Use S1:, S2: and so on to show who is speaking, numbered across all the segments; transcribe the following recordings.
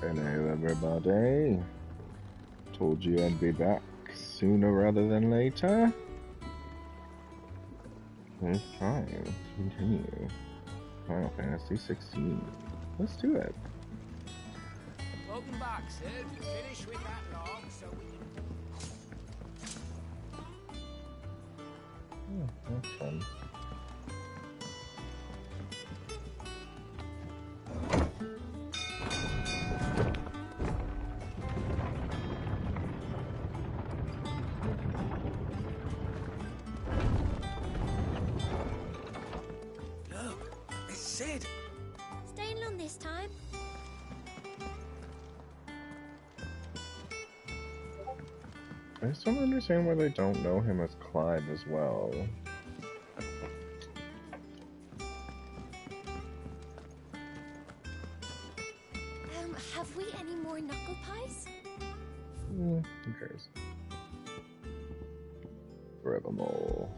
S1: Hello everybody. Told you I'd be back sooner rather than later. It's time to continue Final Fantasy XVI. Let's do it.
S2: Welcome back, sir. Finish with that log so we can...
S1: That's fun.
S2: Look, it's Sid.
S3: Staying long this time?
S1: I just don't understand why they don't know him as Clyde as well.
S3: Have we any more knuckle pies?
S1: Who cares? Forevermore.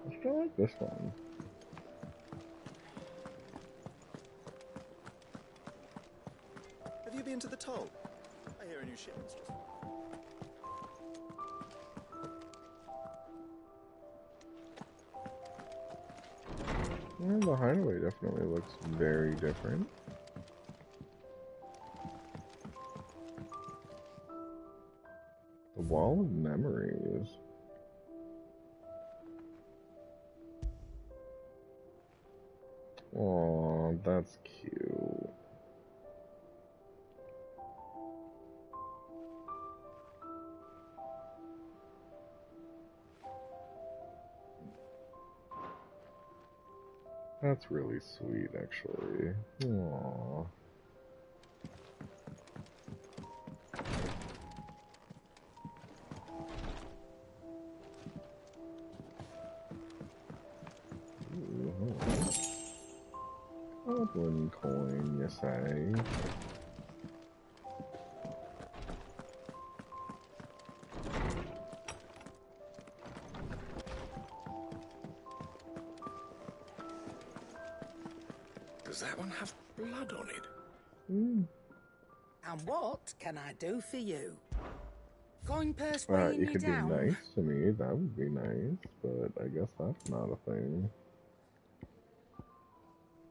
S1: I still like this one.
S4: Have you been to the toll? I hear a new shipment's just...
S1: Yeah, the hideaway definitely looks very different. The Wall of Memories. Aw, that's cute. That's really sweet, actually. Aww. Goblin coin, you say?
S2: Does that one have blood on it?
S1: Mm.
S5: And what can I do for you? Going purse
S1: You
S5: weighing you
S1: could be
S5: down?
S1: nice to me, that would be nice, but I guess that's not a thing.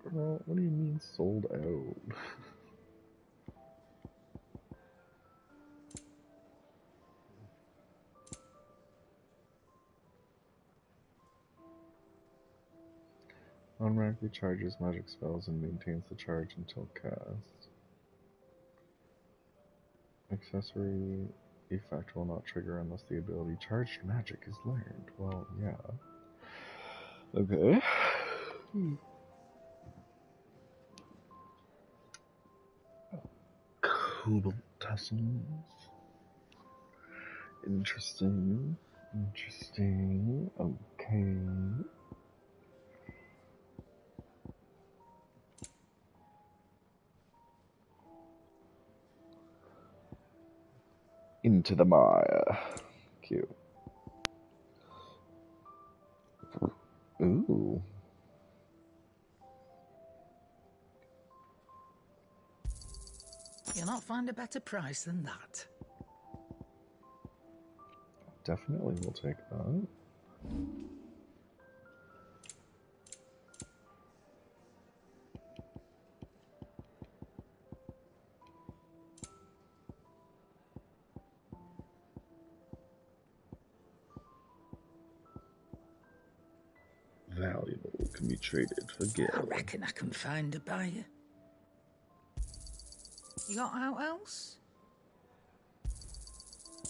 S1: Girl, what do you mean sold out? Automatically charges magic spells and maintains the charge until cast. Accessory effect will not trigger unless the ability charged magic is learned. Well, yeah. Okay. Cobalt tassels. Interesting. Interesting. Okay. Into the mire. Cute. Ooh.
S5: You'll not find a better price than that.
S1: Definitely will take that. Valuable can be traded for gil.
S5: I reckon I can find a buyer. You got out else?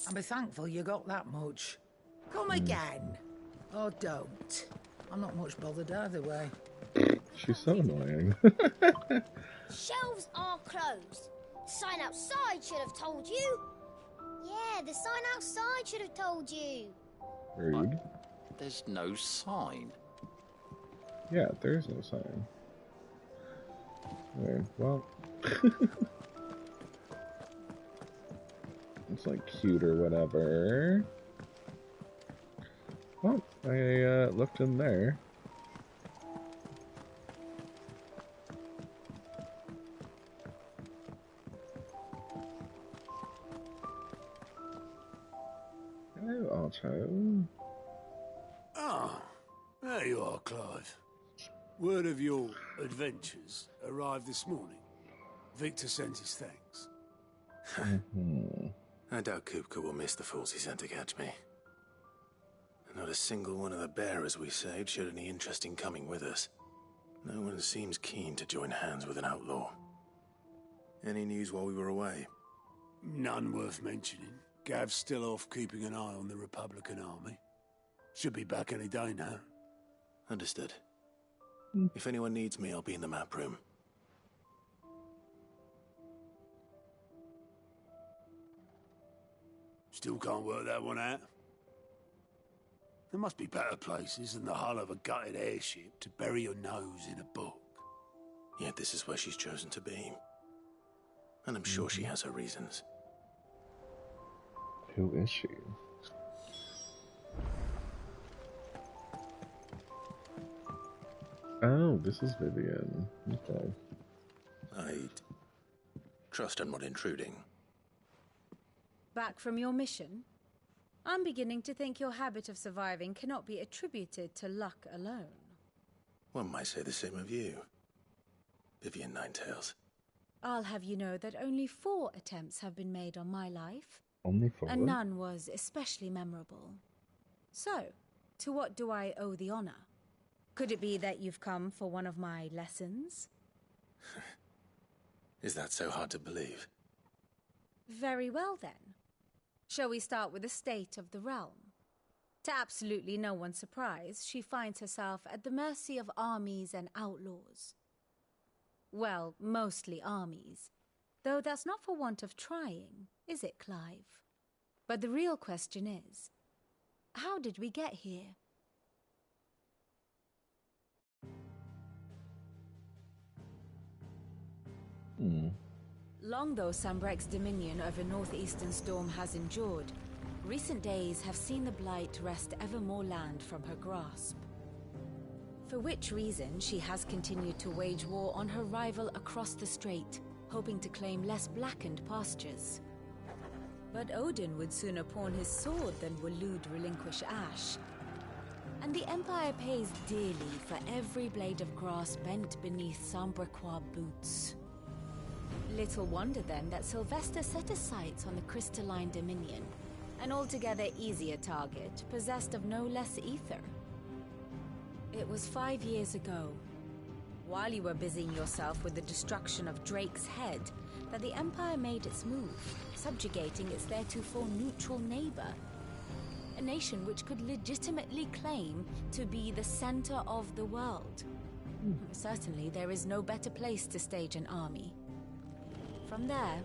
S5: I'll be thankful you got that much. Come again. Or don't. I'm not much bothered either way.
S1: She's so annoying.
S3: Shelves are closed. The sign outside should have told you. Yeah, the sign outside should have told you.
S1: Rude.
S6: There's no sign.
S1: Yeah, there's no sign. Okay, well. It's like cute or whatever. Oh, I looked in there. Hello, Otto.
S7: Ah, there you are, Clive. Word of your adventures arrived this morning. Victor sends his thanks.
S4: I doubt Kupka will miss the fools he sent to catch me. Not a single one of the bearers we saved showed any interest in coming with us. No one seems keen to join hands with an outlaw. Any news while we were away?
S7: None worth mentioning. Gav's still off keeping an eye on the Republican army. Should be back any day now.
S4: Understood. If anyone needs me, I'll be in the map room.
S7: Still can't work that one out. There must be better places than the hull of a gutted airship to bury your nose in a book.
S4: Yet this is where she's chosen to be. And I'm sure she has her reasons.
S1: Who is she? Oh, this is Vivian. Okay.
S4: I'd trust I'm not intruding.
S8: Back from your mission? I'm beginning to think your habit of surviving cannot be attributed to luck alone.
S4: One might say the same of you, Vivian Ninetails.
S8: I'll have you know that only 4 attempts have been made on my life.
S1: Only 4?
S8: And none was especially memorable. So, to what do I owe the honor? Could it be that you've come for one of my lessons?
S4: Is that so hard to believe?
S8: Very well then. Shall we start with the state of the realm? To absolutely no one's surprise, she finds herself at the mercy of armies and outlaws. Well, mostly armies. Though that's not for want of trying, is it, Clive? But the real question is, how did we get here? Long though Sambrek's dominion over northeastern Storm has endured, recent days have seen the Blight wrest ever more land from her grasp. For which reason she has continued to wage war on her rival across the strait, hoping to claim less blackened pastures. But Odin would sooner pawn his sword than Waloed relinquish Ash. And the Empire pays dearly for every blade of grass bent beneath Sambrequois boots. Little wonder then that Sylvester set his sights on the crystalline dominion, an altogether easier target, possessed of no less ether. It was 5 years ago, while you were busying yourself with the destruction of Drake's head, that the Empire made its move, subjugating its theretofore neutral neighbor. A nation which could legitimately claim to be the center of the world. Certainly, there is no better place to stage an army. From there,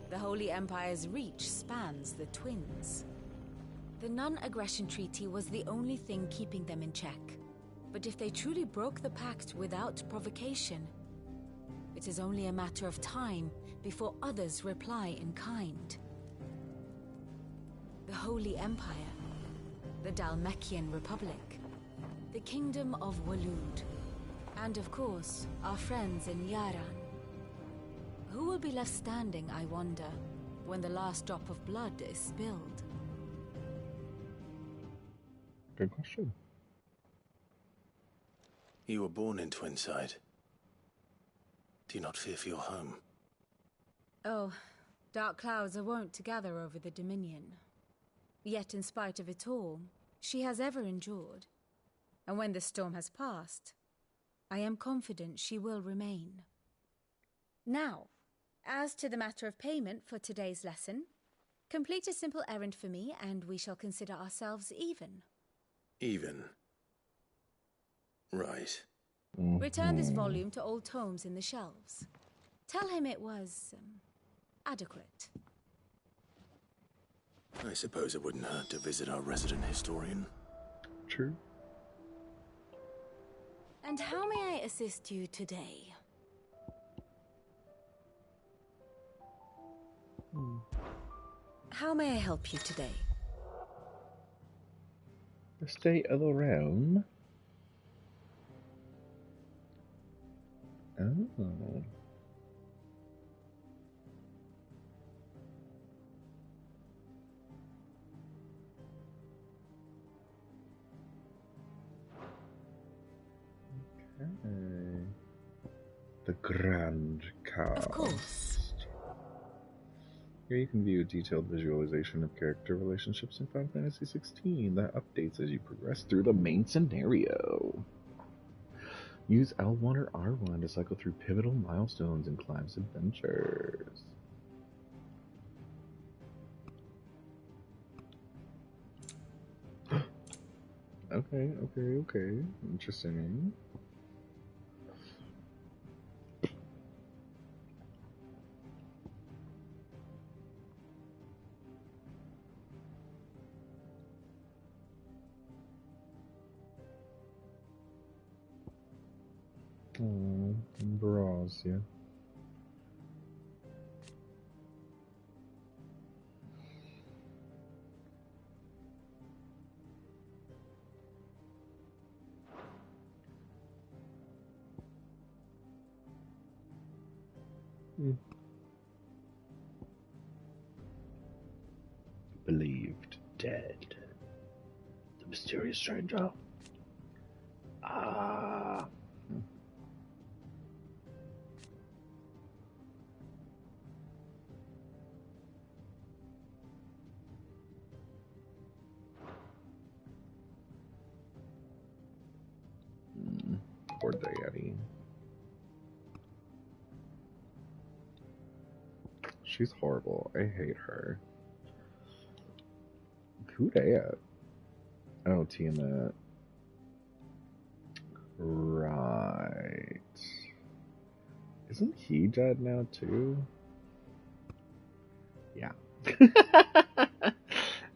S8: the Holy Empire's reach spans the Twins. The non-aggression treaty was the only thing keeping them in check. But if they truly broke the pact without provocation, it is only a matter of time before others reply in kind. The Holy Empire, the Dhalmekian Republic, the Kingdom of Waloed, and of course, our friends in Yaran. Who will be left standing, I wonder, when the last drop of blood is spilled?
S1: Good question.
S4: You were born in Twinside. Do you not fear for your home?
S8: Oh, dark clouds are wont to gather over the Dominion. Yet in spite of it all, she has ever endured. And when the storm has passed, I am confident she will remain. Now, as to the matter of payment for today's lesson, complete a simple errand for me and we shall consider ourselves even.
S4: Even? Right.
S8: Return this volume to old tomes in the shelves. Tell him it was adequate.
S4: I suppose it wouldn't hurt to visit our resident historian.
S1: True.
S8: And how may I assist you today? How may I help you today?
S1: The state of the realm. Oh. Okay. The Grand Cast.
S8: Of course.
S1: Here you can view a detailed visualization of character relationships in Final Fantasy XVI that updates as you progress through the main scenario. Use L1 or R1 to cycle through pivotal milestones in Clive's adventures. Okay. Interesting. Oh, bras, yeah. Believed dead. The mysterious stranger. Ah. Poor Daddy. She's horrible. I hate her. Who dat? Oh, Tiamat. Right. Isn't he dead now too? Yeah.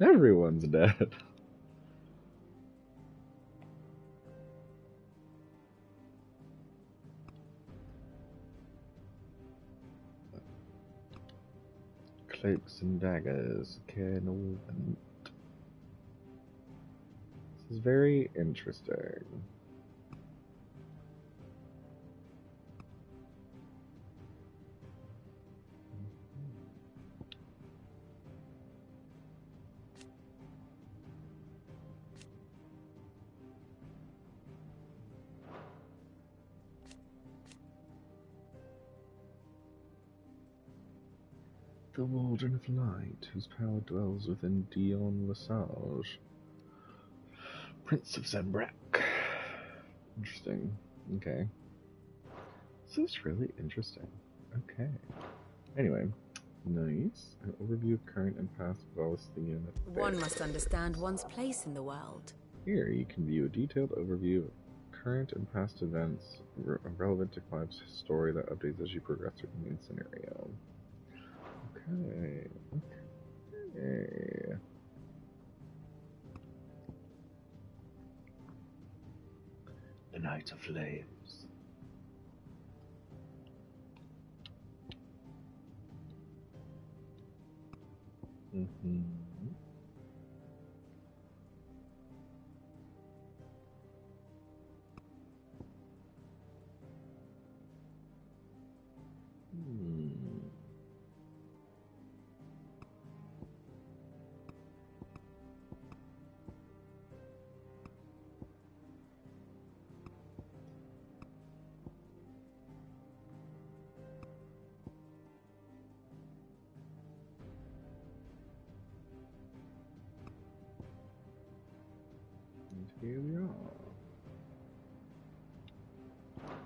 S1: Everyone's dead. Cloaks and daggers, Colonel. This is very interesting. The Warden of Light, whose power dwells within Dion Lesage, Prince of Zembrak. Interesting. Okay. This is really interesting. Okay. Anyway, nice. An overview of current and past Valisthian affairs.
S8: One must understand one's place in the world.
S1: Here you can view a detailed overview of current and past events relevant to Clive's story that updates as you progress through the main scenario. Okay. The Night of Flames. Here we are.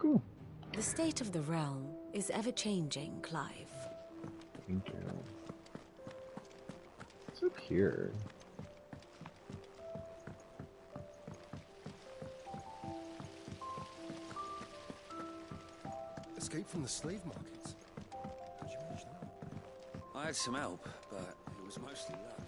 S1: Cool.
S8: The state of the realm is ever-changing, Clive.
S1: Thank you. What's up here?
S9: Escape from the slave markets. How'd you manage that?
S2: I had some help, but it was mostly luck.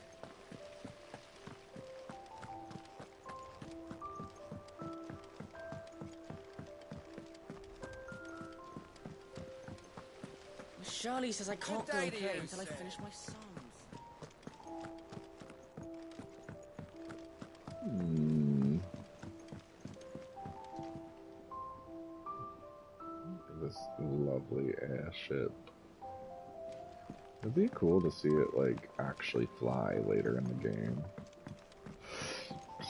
S10: Charlie says I can't go and play until I finish my songs.
S1: This lovely airship. It'd be cool to see it, like, actually fly later in the game.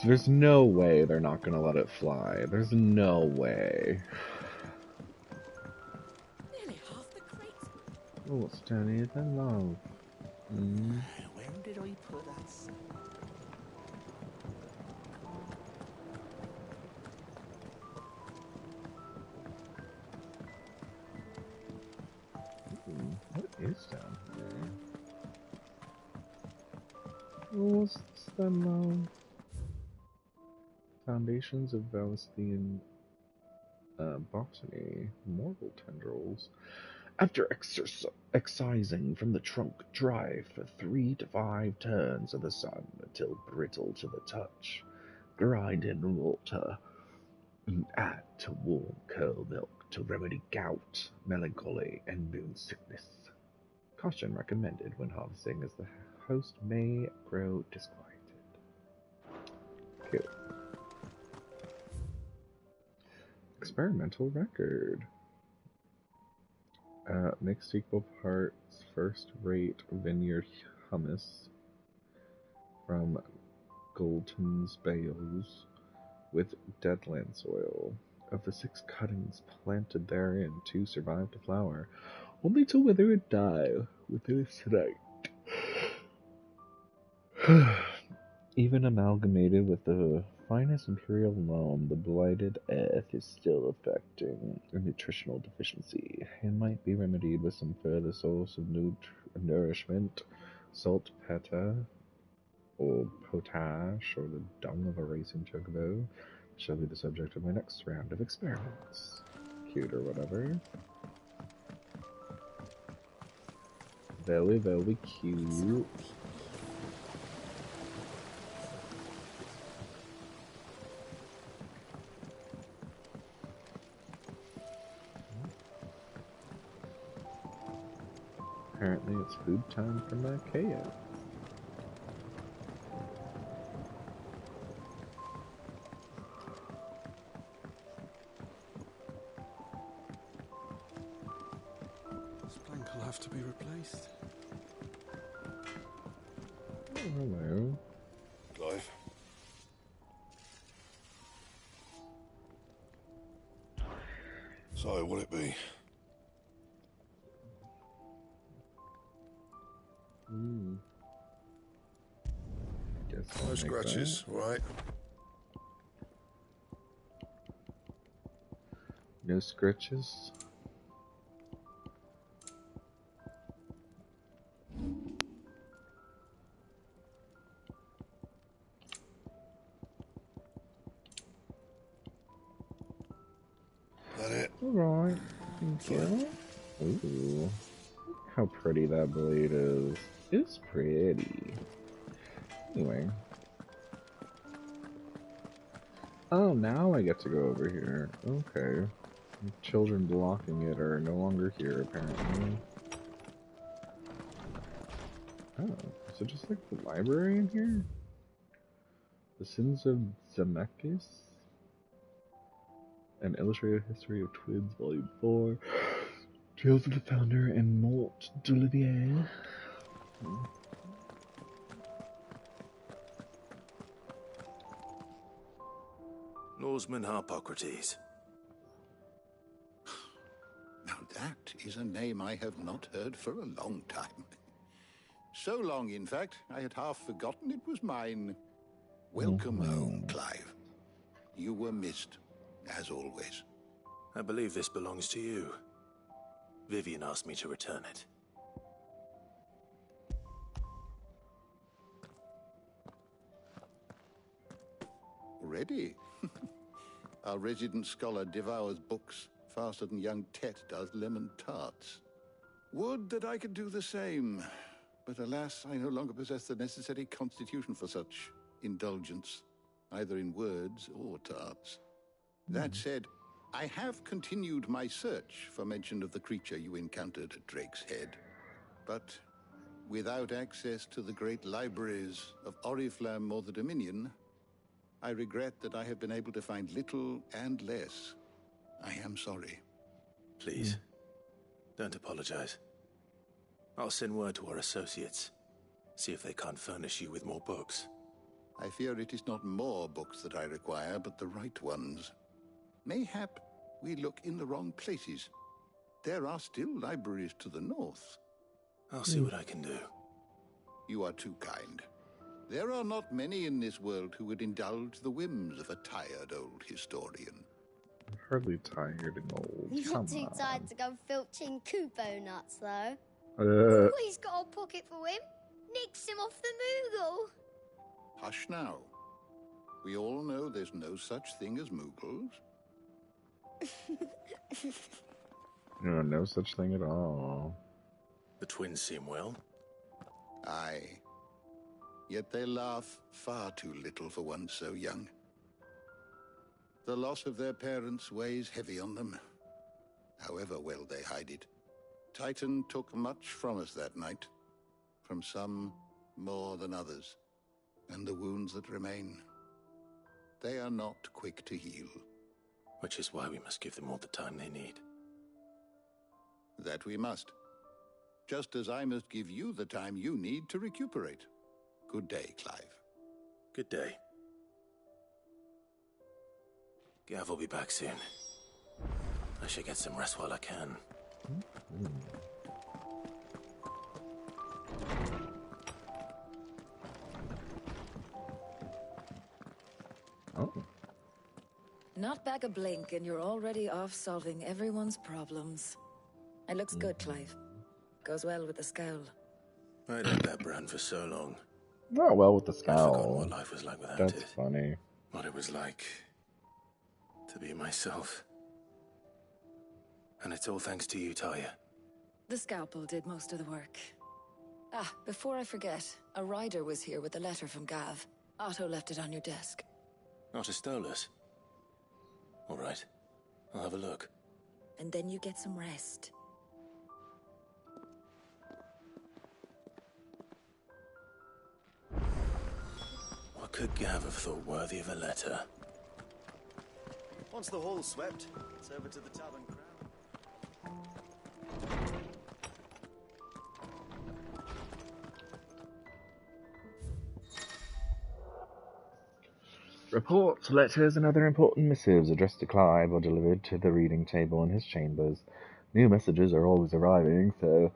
S1: There's no way they're not gonna let it fly. There's no way.
S5: Nearly half the crates.
S1: Oh, it's tiny than love.
S6: Where did I put us?
S1: What is down here? Oh, what's them, Foundations of Valisthian botany, mortal tendrils. After excising from the trunk, dry for 3 to 5 turns of the sun until brittle to the touch. Grind in water and add to warm curl milk to remedy gout, melancholy, and moon sickness. Caution recommended when harvesting, as the host may grow disquieted. Cute. Experimental record. Mixed equal parts first-rate vineyard hummus from Goulton's bales with deadland soil. Of the 6 cuttings planted therein, 2 survived to flower, only to wither and die within a night. Even amalgamated with the finest imperial loam, the blighted earth is still affecting a nutritional deficiency, and might be remedied with some further source of nourishment, saltpeter, or potash, or the dung of a racing chocobo. Shall be the subject of my next round of experiments. Cute or whatever. Very, very cute. Apparently it's food time for Markea.
S9: This plank will have to be replaced.
S1: Oh, hello.
S9: Clive. So, what'll it be?
S1: Guess I'll
S9: No
S1: make
S9: scratches,
S1: that.
S9: right?
S1: No scratches.
S9: That it?
S1: Alright, thank you. Ooh, how pretty that blade is. It's pretty. Anyway. Oh, now I get to go over here. Okay. Children blocking it are no longer here, apparently. Oh, is it just like the library in here? The Sins of Zemeckis? An Illustrated History of Twins, Volume 4. Tales of the Founder and Mort d'Olivier.
S4: Norseman Harpocrates.
S6: Now that is a name I have not heard for a long time. So long, in fact, I had half forgotten it was mine. Welcome home, Clive. You were missed, as always.
S4: I believe this belongs to you. Vivian asked me to return it.
S6: Ready? Our resident scholar devours books faster than young Tet does lemon tarts. Would that I could do the same, but alas, I no longer possess the necessary constitution for such indulgence, either in words or tarts. That said, I have continued my search for mention of the creature you encountered at Drake's Head, but without access to the great libraries of Oriflamme or the Dominion, I regret that I have been able to find little and less. I am sorry.
S4: Please, don't apologize. I'll send word to our associates. See if they can't furnish you with more books.
S6: I fear it is not more books that I require, but the right ones. Mayhap we look in the wrong places. There are still libraries to the north.
S4: I'll see what I can do.
S6: You are too kind. There are not many in this world who would indulge the whims of a tired old historian.
S1: Hardly tired and old.
S3: He's
S1: Come
S3: not too
S1: on.
S3: tired to go filching Kupo nuts, though. He's got a pocket for him. Nicks him off the Moogle.
S6: Hush now. We all know there's no such thing as Moogles.
S1: No such thing at all.
S4: The twins seem well.
S6: Aye. Yet they laugh far too little for one so young. The loss of their parents weighs heavy on them, however well they hide it. Titan took much from us that night, from some more than others, and the wounds that remain, they are not quick to heal.
S4: Which is why we must give them all the time they need.
S6: That we must. Just as I must give you the time you need to recuperate. Good day, Clive.
S4: Good day. Gav will be back soon. I should get some rest while I can.
S1: Oh.
S10: Not back a blink and you're already off solving everyone's problems. It looks good, Clive. Goes well with the scowl.
S4: I'd had that brand for so long.
S1: Oh, well, with the
S4: I'd forgotten
S1: scowl.
S4: what life was like without
S1: That's
S4: it.
S1: funny.
S4: What it was like to be myself. And it's all thanks to you, Talia.
S10: The scalpel did most of the work. Ah, before I forget, a rider was here with a letter from Gav. Otto left it on your desk.
S4: Not a Stolas. All right. I'll have a look.
S10: And then you get some rest.
S4: What could Gav have thought worthy of a letter?
S11: Once the hall's swept, it's over to the Tavern Crown.
S1: Reports, letters, and other important missives addressed to Clive are delivered to the reading table in his chambers. New messages are always arriving, so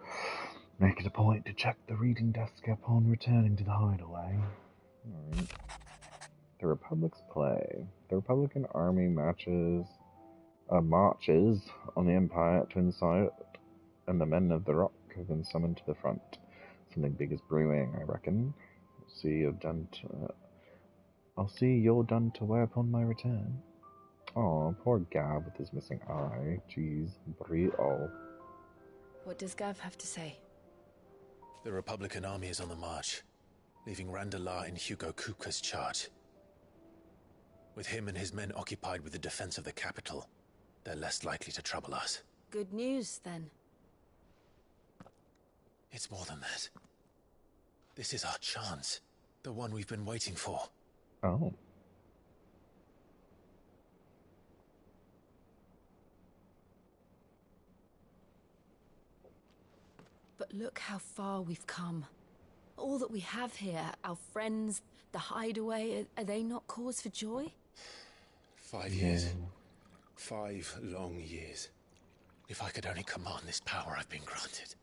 S1: make it a point to check the reading desk upon returning to the hideaway. Alright. The Republic's play. The Republican army marches on the Empire at Twinside, and the men of the Rock have been summoned to the front. Something big is brewing, I reckon. I'll see you're done to wear upon my return. Oh, poor Gav with his missing eye. Jeez, Brio.
S8: What does Gav have to say?
S4: The Republican army is on the march, leaving Randalar in Hugo Kupka's charge. With him and his men occupied with the defense of the capital, they're less likely to trouble us.
S8: Good news, then.
S4: It's more than that. This is our chance. The one we've been waiting for.
S1: Oh.
S8: But look how far we've come. All that we have here, our friends, the hideaway, are they not cause for joy?
S4: 5 years. 5 long years. If I could only command this power I've been granted,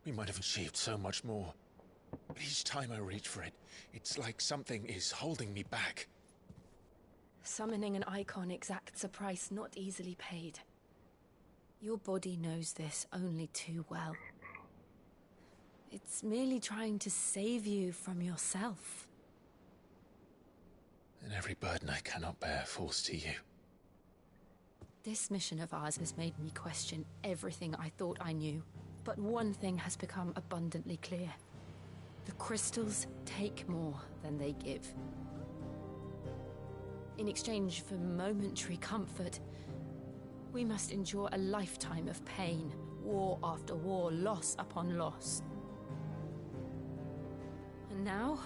S4: we might have achieved so much more. But each time I reach for it, it's like something is holding me back.
S8: Summoning an icon exacts a price not easily paid. Your body knows this only too well. It's merely trying to save you from yourself.
S4: And every burden I cannot bear falls to you.
S8: This mission of ours has made me question everything I thought I knew. But one thing has become abundantly clear. The crystals take more than they give. In exchange for momentary comfort, we must endure a lifetime of pain, war after war, loss upon loss.
S12: And now?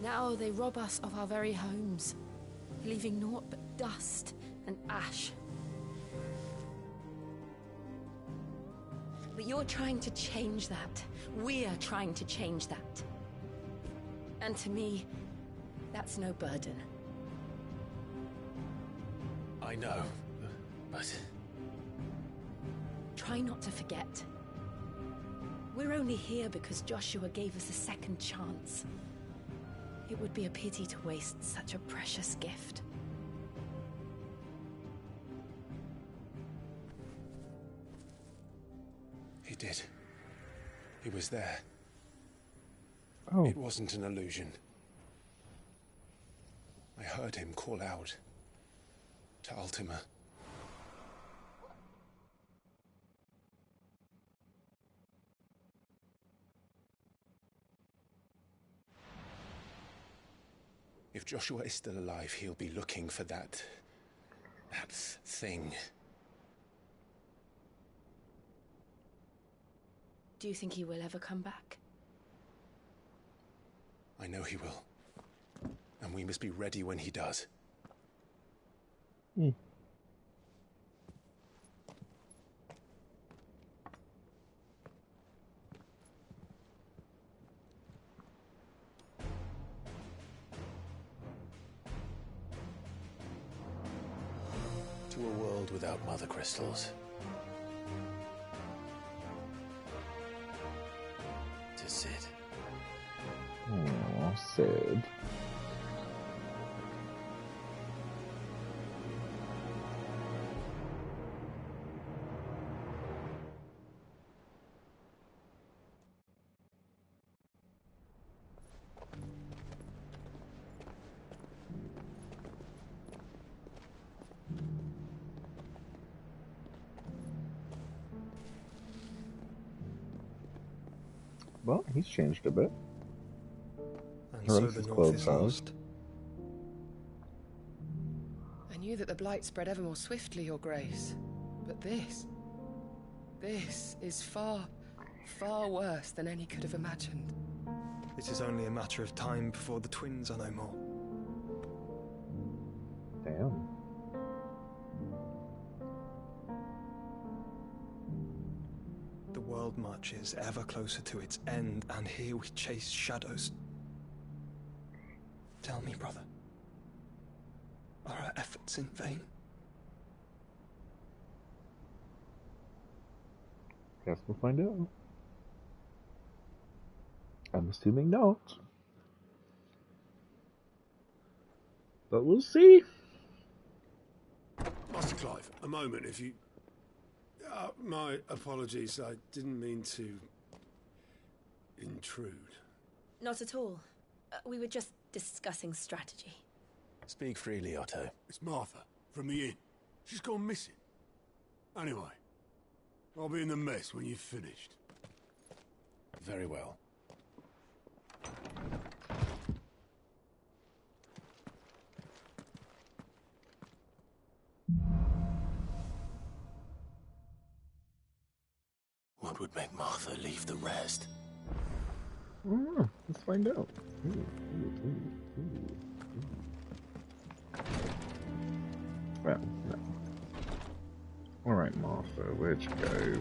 S12: Now they rob us of our very homes, leaving naught but dust and ash. But you're trying to change that. We're trying to change that. And to me, that's no burden.
S4: I know, but...
S12: Try not to forget. We're only here because Joshua gave us a second chance. It would be a pity to waste such a precious gift.
S7: He did. He was there.
S1: Oh.
S7: It wasn't an illusion. I heard him call out to Ultima. If Joshua is still alive, he'll be looking for that thing.
S12: Do you think he will ever come back?
S7: I know he will. And we must be ready when he does.
S4: To a world without mother crystals. To Sid.
S1: Oh, Sid. Well, he's changed a bit.
S9: And so the North is lost.
S13: I knew that the blight spread ever more swiftly, Your Grace. But this is far, far worse than any could have imagined.
S9: It is only a matter of time before the twins are no more.
S1: Damn.
S9: The world marches ever closer to its end, and here we chase shadows. Tell me, brother, are our efforts in vain?
S1: Guess we'll find out. I'm assuming not. But we'll see.
S7: Master Clive, a moment, if you... my apologies, I didn't mean to... intrude.
S12: Not at all. We were just discussing strategy.
S4: Speak freely, Otto.
S7: It's Martha, from the inn. She's gone missing. Anyway, I'll be in the mess when you've finished.
S4: Very well. What would make Martha leave the rest?
S1: Let's find out. Well, no. Alright, Martha, where'd you go?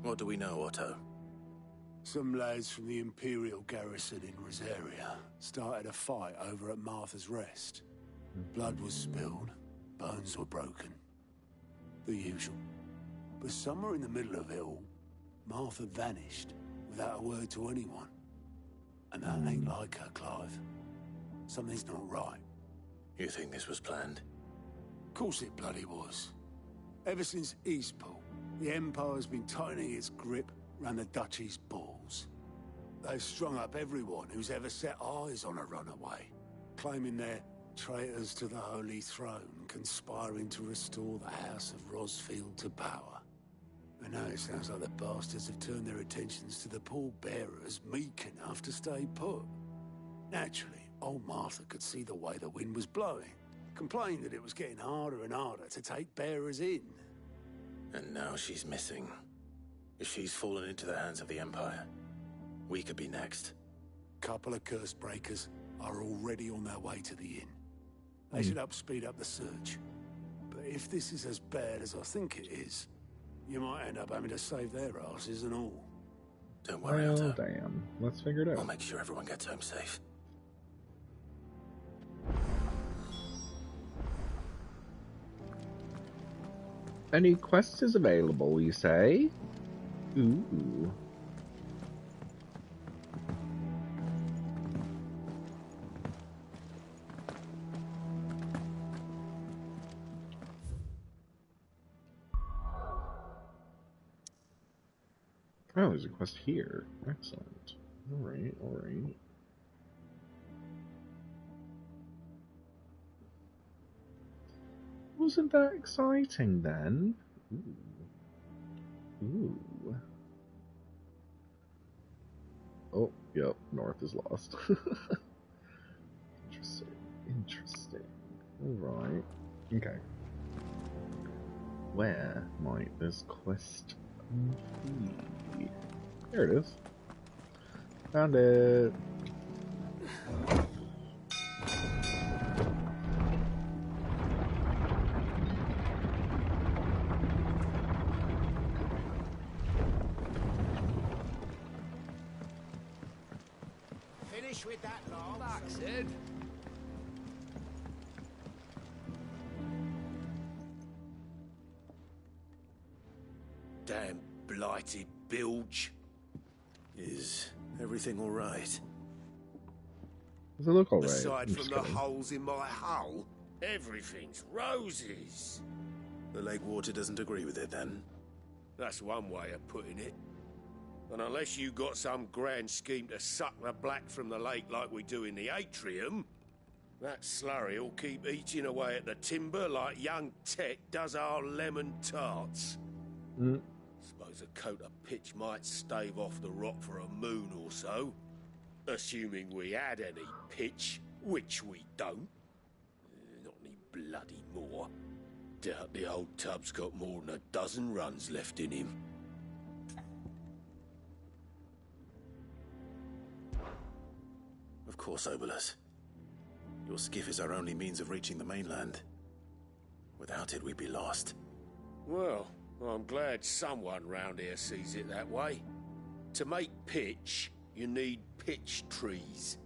S4: What do we know, Otto?
S7: Some lads from the Imperial garrison in Rosaria started a fight over at Martha's Rest. Blood was spilled, bones were broken. The usual. But somewhere in the middle of it all, Martha vanished without a word to anyone. And that ain't like her, Clive. Something's not right.
S4: You think this was planned?
S7: Of course it bloody was. Ever since Eastpool, the Empire's been tightening its grip ran the duchy's balls. They've strung up everyone who's ever set eyes on a runaway, claiming they're traitors to the Holy Throne, conspiring to restore the House of Rosfield to power. And now it sounds like the bastards have turned their attentions to the pallbearers meek enough to stay put. Naturally, old Martha could see the way the wind was blowing, complained that it was getting harder and harder to take bearers in.
S4: And now she's missing. If she's fallen into the hands of the Empire, we could be next.
S7: Couple of curse breakers are already on their way to the inn. They should help speed up the search. But if this is as bad as I think it is, you might end up having to save their asses and all.
S4: Don't worry,
S1: Well,
S4: Otto.
S1: damn. Let's figure it out.
S4: I'll make sure everyone gets home safe.
S1: Any quest is available, you say? Ooh. Oh, there's a quest here. Excellent. Alright, alright. Wasn't that exciting then? Ooh. Ooh. Oh, yep, north is lost. Interesting. Interesting. Alright. Okay. Where might this quest be? There it is. Found it.
S7: Finish with that, Lance. That's it.
S4: Damn blighted bilge. Is everything all right?
S1: Does it look alright?
S14: Aside from the holes in my hull, everything's roses.
S4: The lake water doesn't agree with it, then?
S14: That's one way of putting it. And unless you got some grand scheme to suck the black from the lake like we do in the atrium, that slurry will keep eating away at the timber like young Tet does our lemon tarts. Suppose a coat of pitch might stave off the rot for a moon or so. Assuming we had any pitch, which we don't. Not any bloody more. Doubt the old tub's got more than a dozen runs left in him.
S4: Of course, Obolus. Your skiff is our only means of reaching the mainland. Without it, we'd be lost.
S14: Well, I'm glad someone round here sees it that way. To make pitch, you need pitch trees.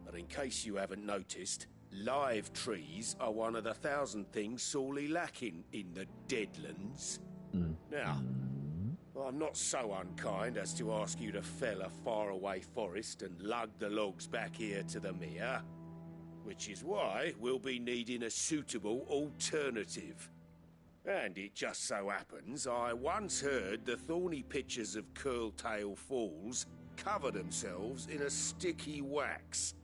S14: But in case you haven't noticed, live trees are one of the 1,000 things sorely lacking in the Deadlands. Now, I'm not so unkind as to ask you to fell a faraway forest and lug the logs back here to the mere, which is why we'll be needing a suitable alternative. And it just so happens I once heard the thorny pitchers of Curltail Falls cover themselves in a sticky wax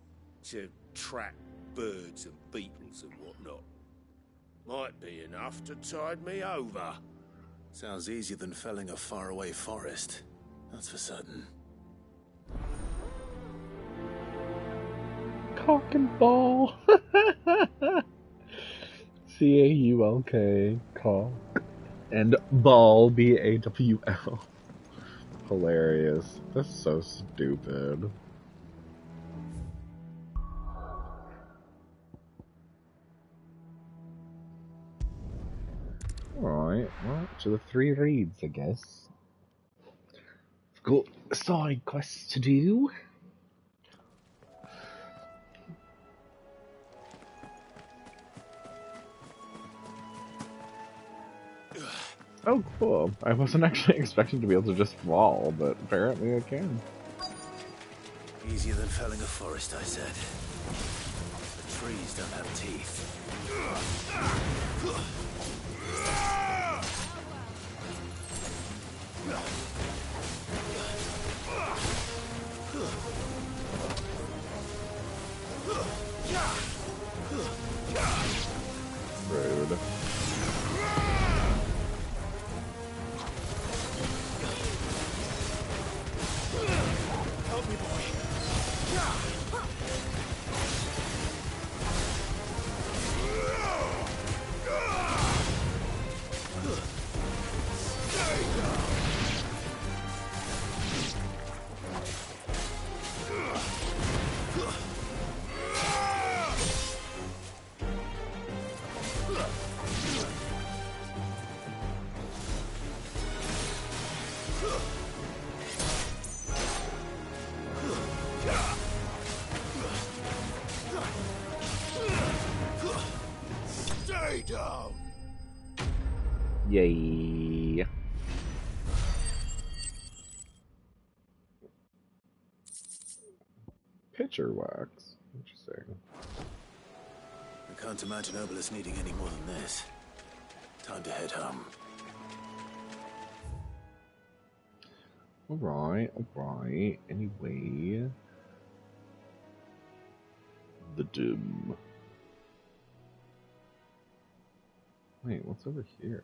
S14: to trap birds and beetles and whatnot. Might be enough to tide me over.
S4: Sounds easier than felling a faraway forest. That's for certain.
S1: Cock and ball. C-A-U-L-K. Cock. And ball. B-A-W-L. Hilarious. That's so stupid. Alright, well, to the 3 reads, I guess. I've got side quests to do. Oh, cool. I wasn't actually expecting to be able to just fall, but apparently I can.
S4: Easier than felling a forest, I said. The trees don't have teeth.
S1: Yay. Pitcher wax. Interesting.
S4: I can't imagine Obelisk needing any more than this. Time to head home.
S1: Alright. Anyway. The Dim. Wait, what's over here?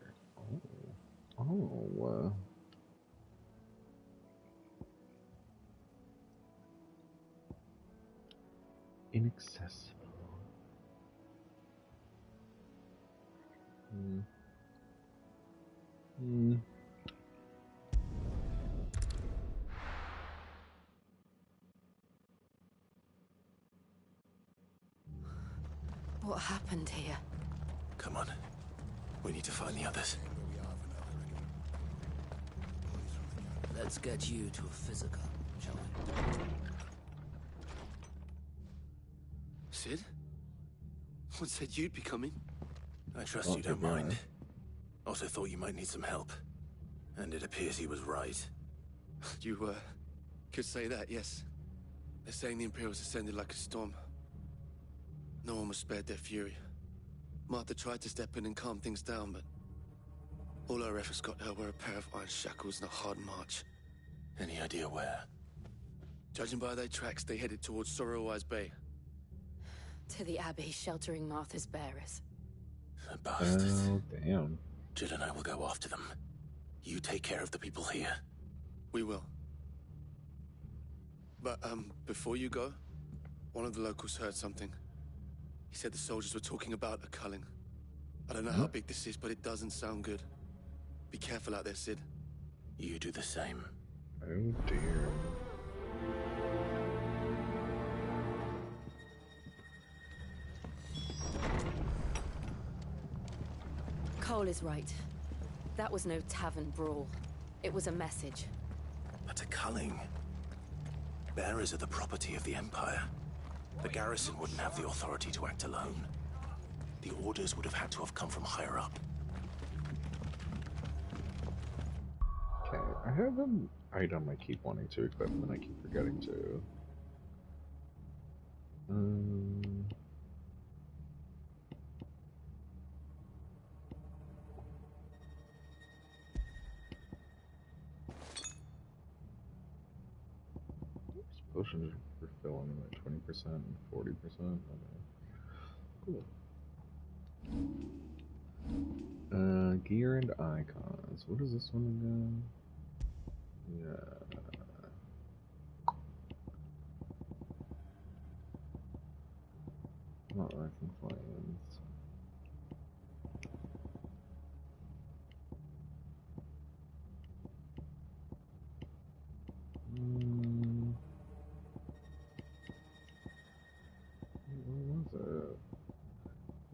S1: Oh. Inaccessible.
S12: What happened here?
S4: Come on. We need to find the others.
S2: Let's get you to a physical, shall we?
S11: Sid? What said you'd be coming?
S4: I trust you don't mind. Also thought you might need some help. And it appears he was right.
S11: You, could say that, yes. They're saying the Imperials ascended like a storm. No one was spared their fury. Martha tried to step in and calm things down, but all our efforts got her were a pair of iron shackles and a hard march.
S4: Any idea where?
S11: Judging by their tracks, they headed towards Sorrowwise Bay.
S12: To the Abbey, sheltering Martha's bearers.
S4: The bastards.
S1: Oh, damn.
S4: Jill and I will go after them. You take care of the people here.
S11: We will. But, before you go, one of the locals heard something. He said the soldiers were talking about a culling. I don't know how big this is, but it doesn't sound good. Be careful out there, Sid.
S4: You do the same.
S1: Oh, dear.
S12: Cole is right. That was no tavern brawl. It was a message.
S4: But a culling. Bearers are the property of the Empire. The garrison wouldn't have the authority to act alone. The orders would have had to have come from higher up.
S1: Okay, I have an item I keep wanting to equip and I keep forgetting to. Potions refill only like 20% and 40%. Okay. Cool. Gear and icons. What is this one again? Yeah. Not rifle flames. What was it?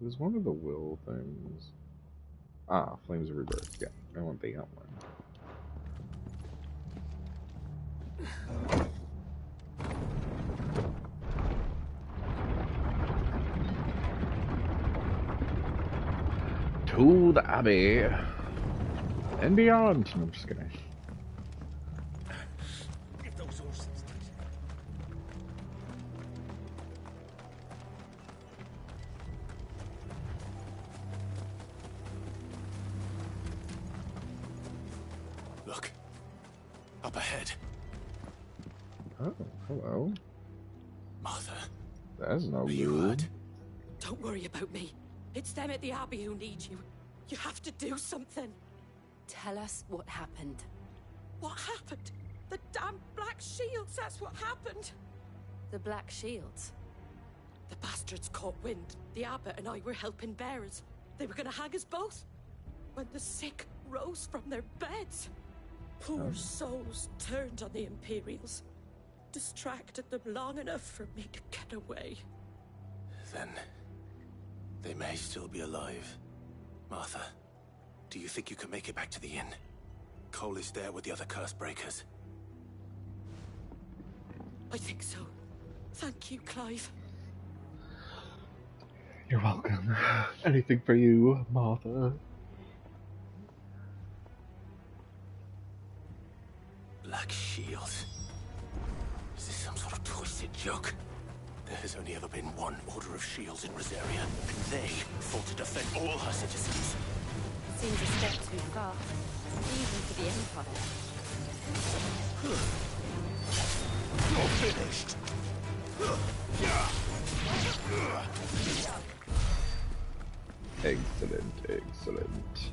S1: It was one of the will things. Ah, Flames of Rebirth. Yeah, I want the outline. To the Abbey and beyond. No, I'm just kidding.
S4: Look. Up ahead.
S1: Oh, hello.
S4: Martha.
S1: That's no
S4: you
S1: good.
S4: hurt?
S12: Don't worry about me. It's them at the Abbey who need you. You have to do something. Tell us what happened.
S15: What happened? The damn Black Shields, that's what happened.
S12: The Black Shields?
S15: The bastards caught wind. The abbot and I were helping bearers. They were gonna hang us both. When the sick rose from their beds. Poor souls turned on the Imperials. Distracted them long enough for me to get away.
S4: Then they may still be alive. Martha, do you think you can make it back to the inn? Cole is there with the other curse breakers.
S15: I think so. Thank you, Clive.
S1: You're welcome. Anything for you, Martha.
S4: joke. There has only ever been one Order of Shields in Rosaria, and they fought to defend all her citizens.
S12: Seems a step too far, even for the Empire.
S4: You're finished!
S1: Excellent, excellent.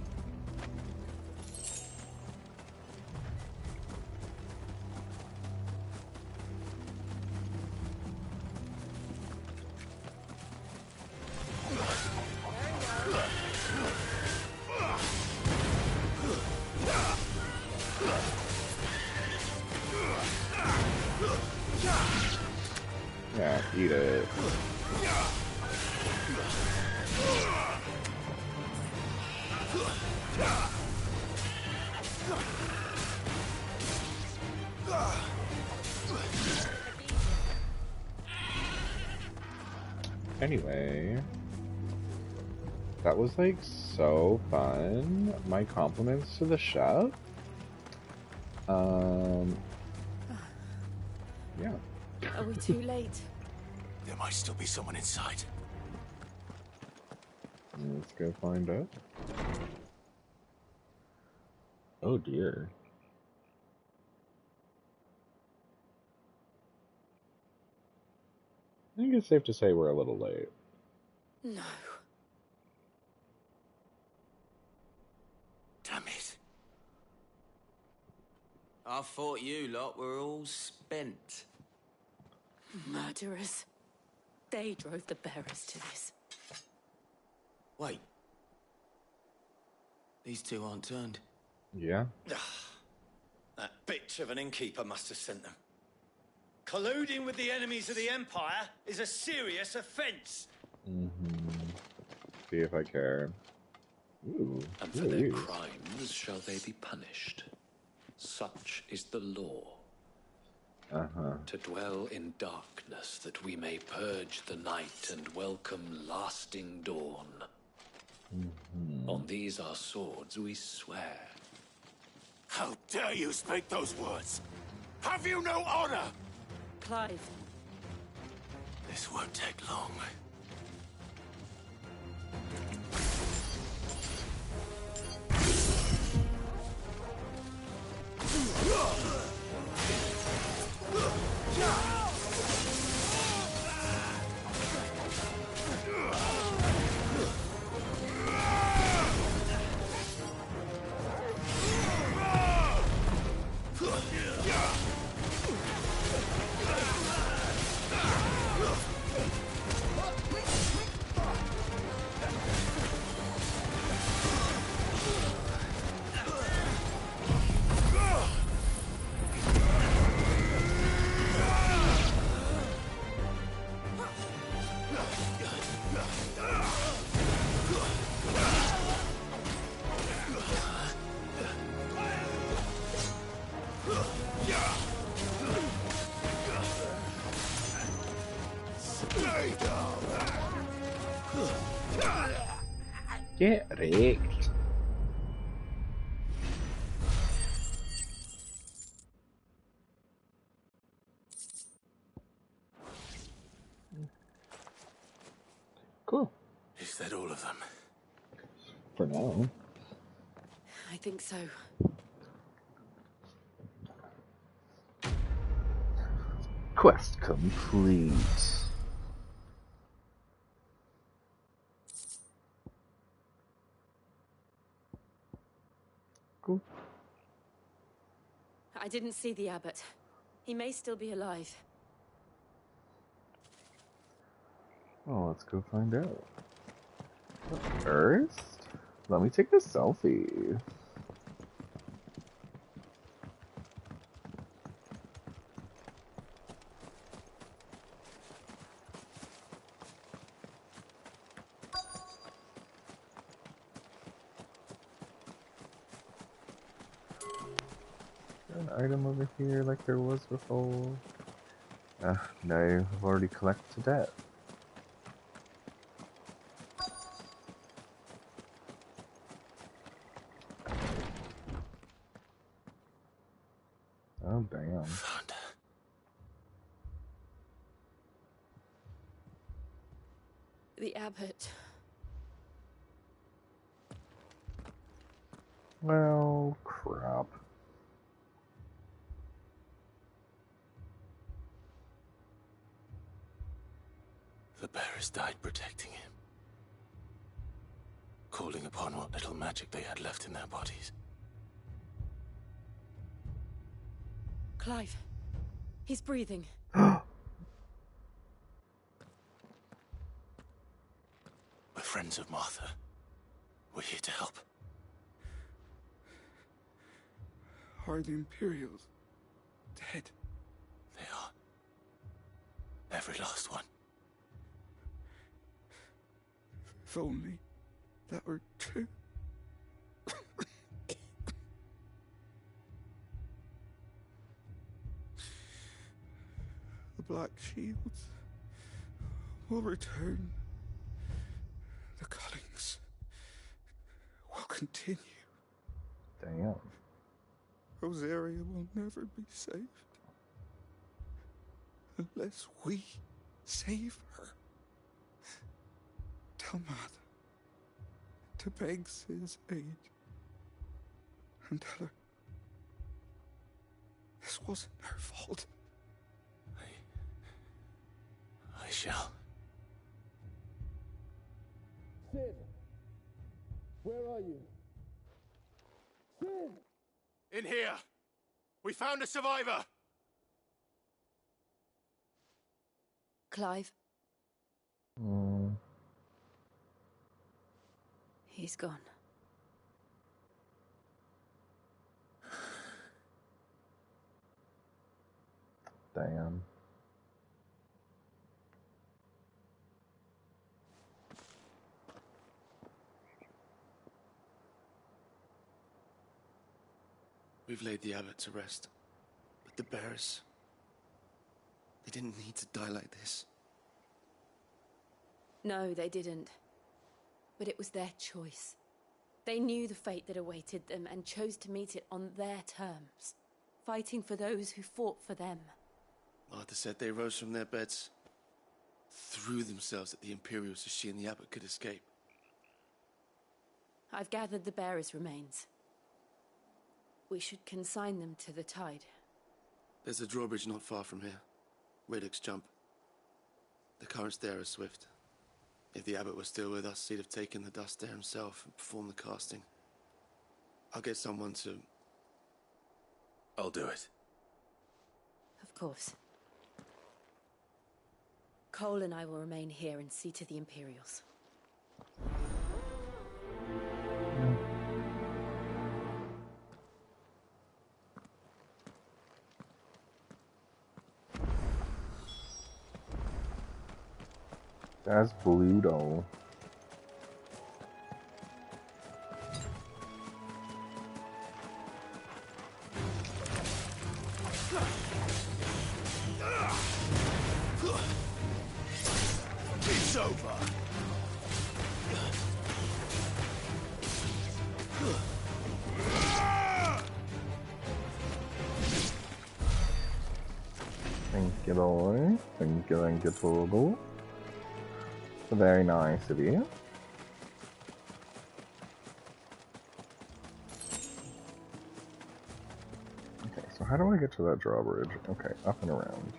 S1: Yeah, eat it. Anyway, that was like so fun. My compliments to the chef. Yeah.
S12: Are we too late?
S4: There might still be someone inside.
S1: Let's go find out. Oh dear. I think it's safe to say we're a little late.
S12: No.
S4: Damn it.
S2: I thought you lot were all spent.
S15: Murderers. They drove the bearers to this.
S2: Wait. These two aren't turned.
S1: Yeah.
S16: That bitch of an innkeeper must have sent them. Colluding with the enemies of the Empire is a serious offense.
S1: See if I care. Ooh.
S17: And for their crimes shall they be punished. Such is the law. To dwell in darkness that we may purge the night and welcome lasting dawn. On these our swords we swear.
S4: How dare you speak those words? Have you no honor?
S15: Clive.
S4: This won't take long.
S1: Get wrecked. Cool.
S4: Is that all of them?
S1: For now.
S12: I think so.
S1: Quest complete. Cool.
S12: I didn't see the abbot. He may still be alive.
S1: Oh, let's go find out. But first, let me take a selfie. An item over here like there was before. No, I've already collected that. Oh, damn.
S15: The abbot.
S1: Well, crap.
S4: The bearers died protecting him, calling upon what little magic they had left in their bodies.
S15: Clive. He's breathing.
S4: We're friends of Martha. We're here to help.
S7: Are the Imperials dead?
S4: They are. Every last one.
S7: If only that were true. The Black Shields will return. The cuttings will continue.
S1: Damn.
S7: Rosaria will never be saved unless we save her. Tell Mother to beg Sid's aid and tell her this wasn't her fault.
S4: I shall.
S14: Sid! Where are you? Sid!
S11: In here! We found a survivor!
S15: Clive.
S1: Mm.
S15: He's gone.
S1: Damn.
S11: We've laid the abbot to rest. But the bearers... they didn't need to die like this.
S12: No, they didn't. But it was their choice. They knew the fate that awaited them and chose to meet it on their terms, fighting for those who fought for them.
S11: Martha said they rose from their beds, threw themselves at the Imperials so she and the abbot could escape.
S12: I've gathered the bearers' remains. We should consign them to the tide.
S11: There's a drawbridge not far from here. Riddick's Jump. The currents there are swift. If the abbot was still with us, he'd have taken the dust there himself and performed the casting. I'll get someone to...
S4: I'll do it.
S12: Of course. Cole and I will remain here and see to the Imperials.
S1: That's Bluto.
S14: It's over.
S1: Thank you, boy. Thank you, Togo. Very nice of you. Okay, so how do I get to that drawbridge? Okay, up and around.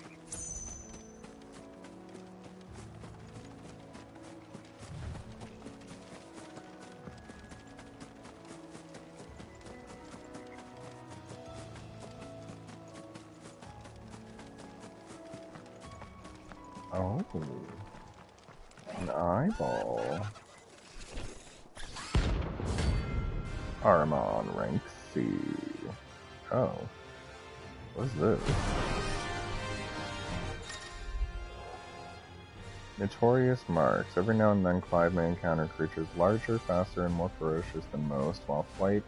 S1: Oh. An eyeball. Armon, rank C. Oh. What is this? Notorious marks. Every now and then Clive may encounter creatures larger, faster, and more ferocious than most, while flight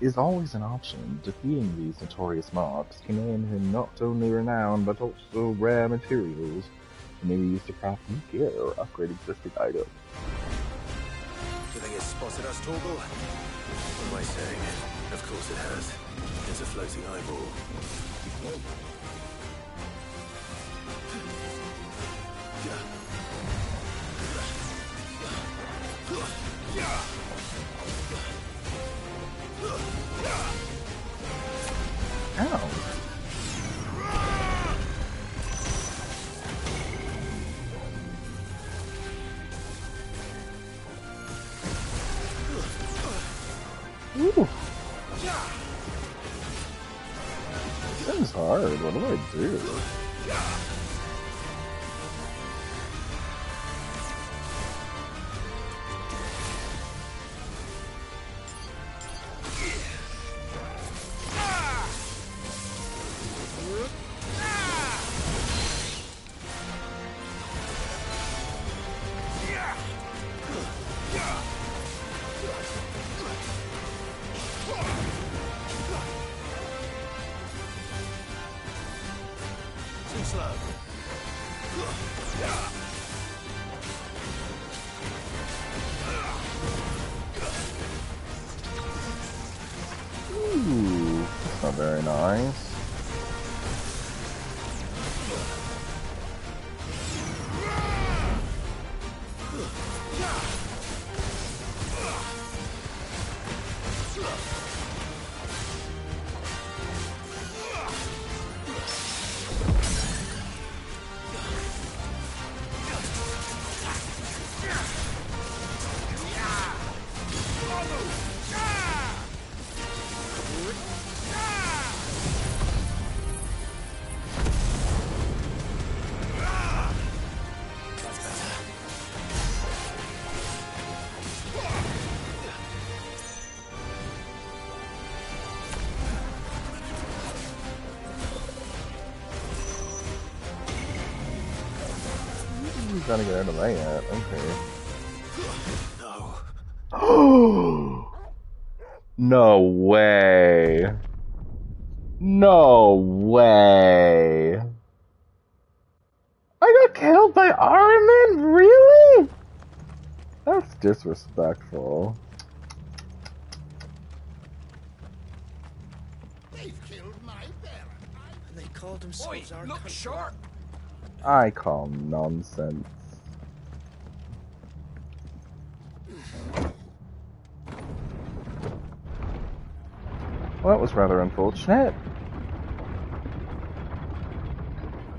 S1: is always an option. Defeating these notorious mobs can earn him not only renown, but also rare materials. Maybe used to craft new gear or upgrade existing items.
S4: Do you think it's spotted us, Torgal? What am I saying? Of course it has. It's a floating eyeball.
S1: Ooh. This is hard. What do I do? Ooh, that's not very nice. Gotta get out of that. Okay. No. No way. No way. I got killed by Ahriman? Really? That's disrespectful.
S7: They've killed my parent. And they called themselves our
S14: look
S7: country.
S14: sharp.
S1: I call nonsense. Well, that was rather unfortunate.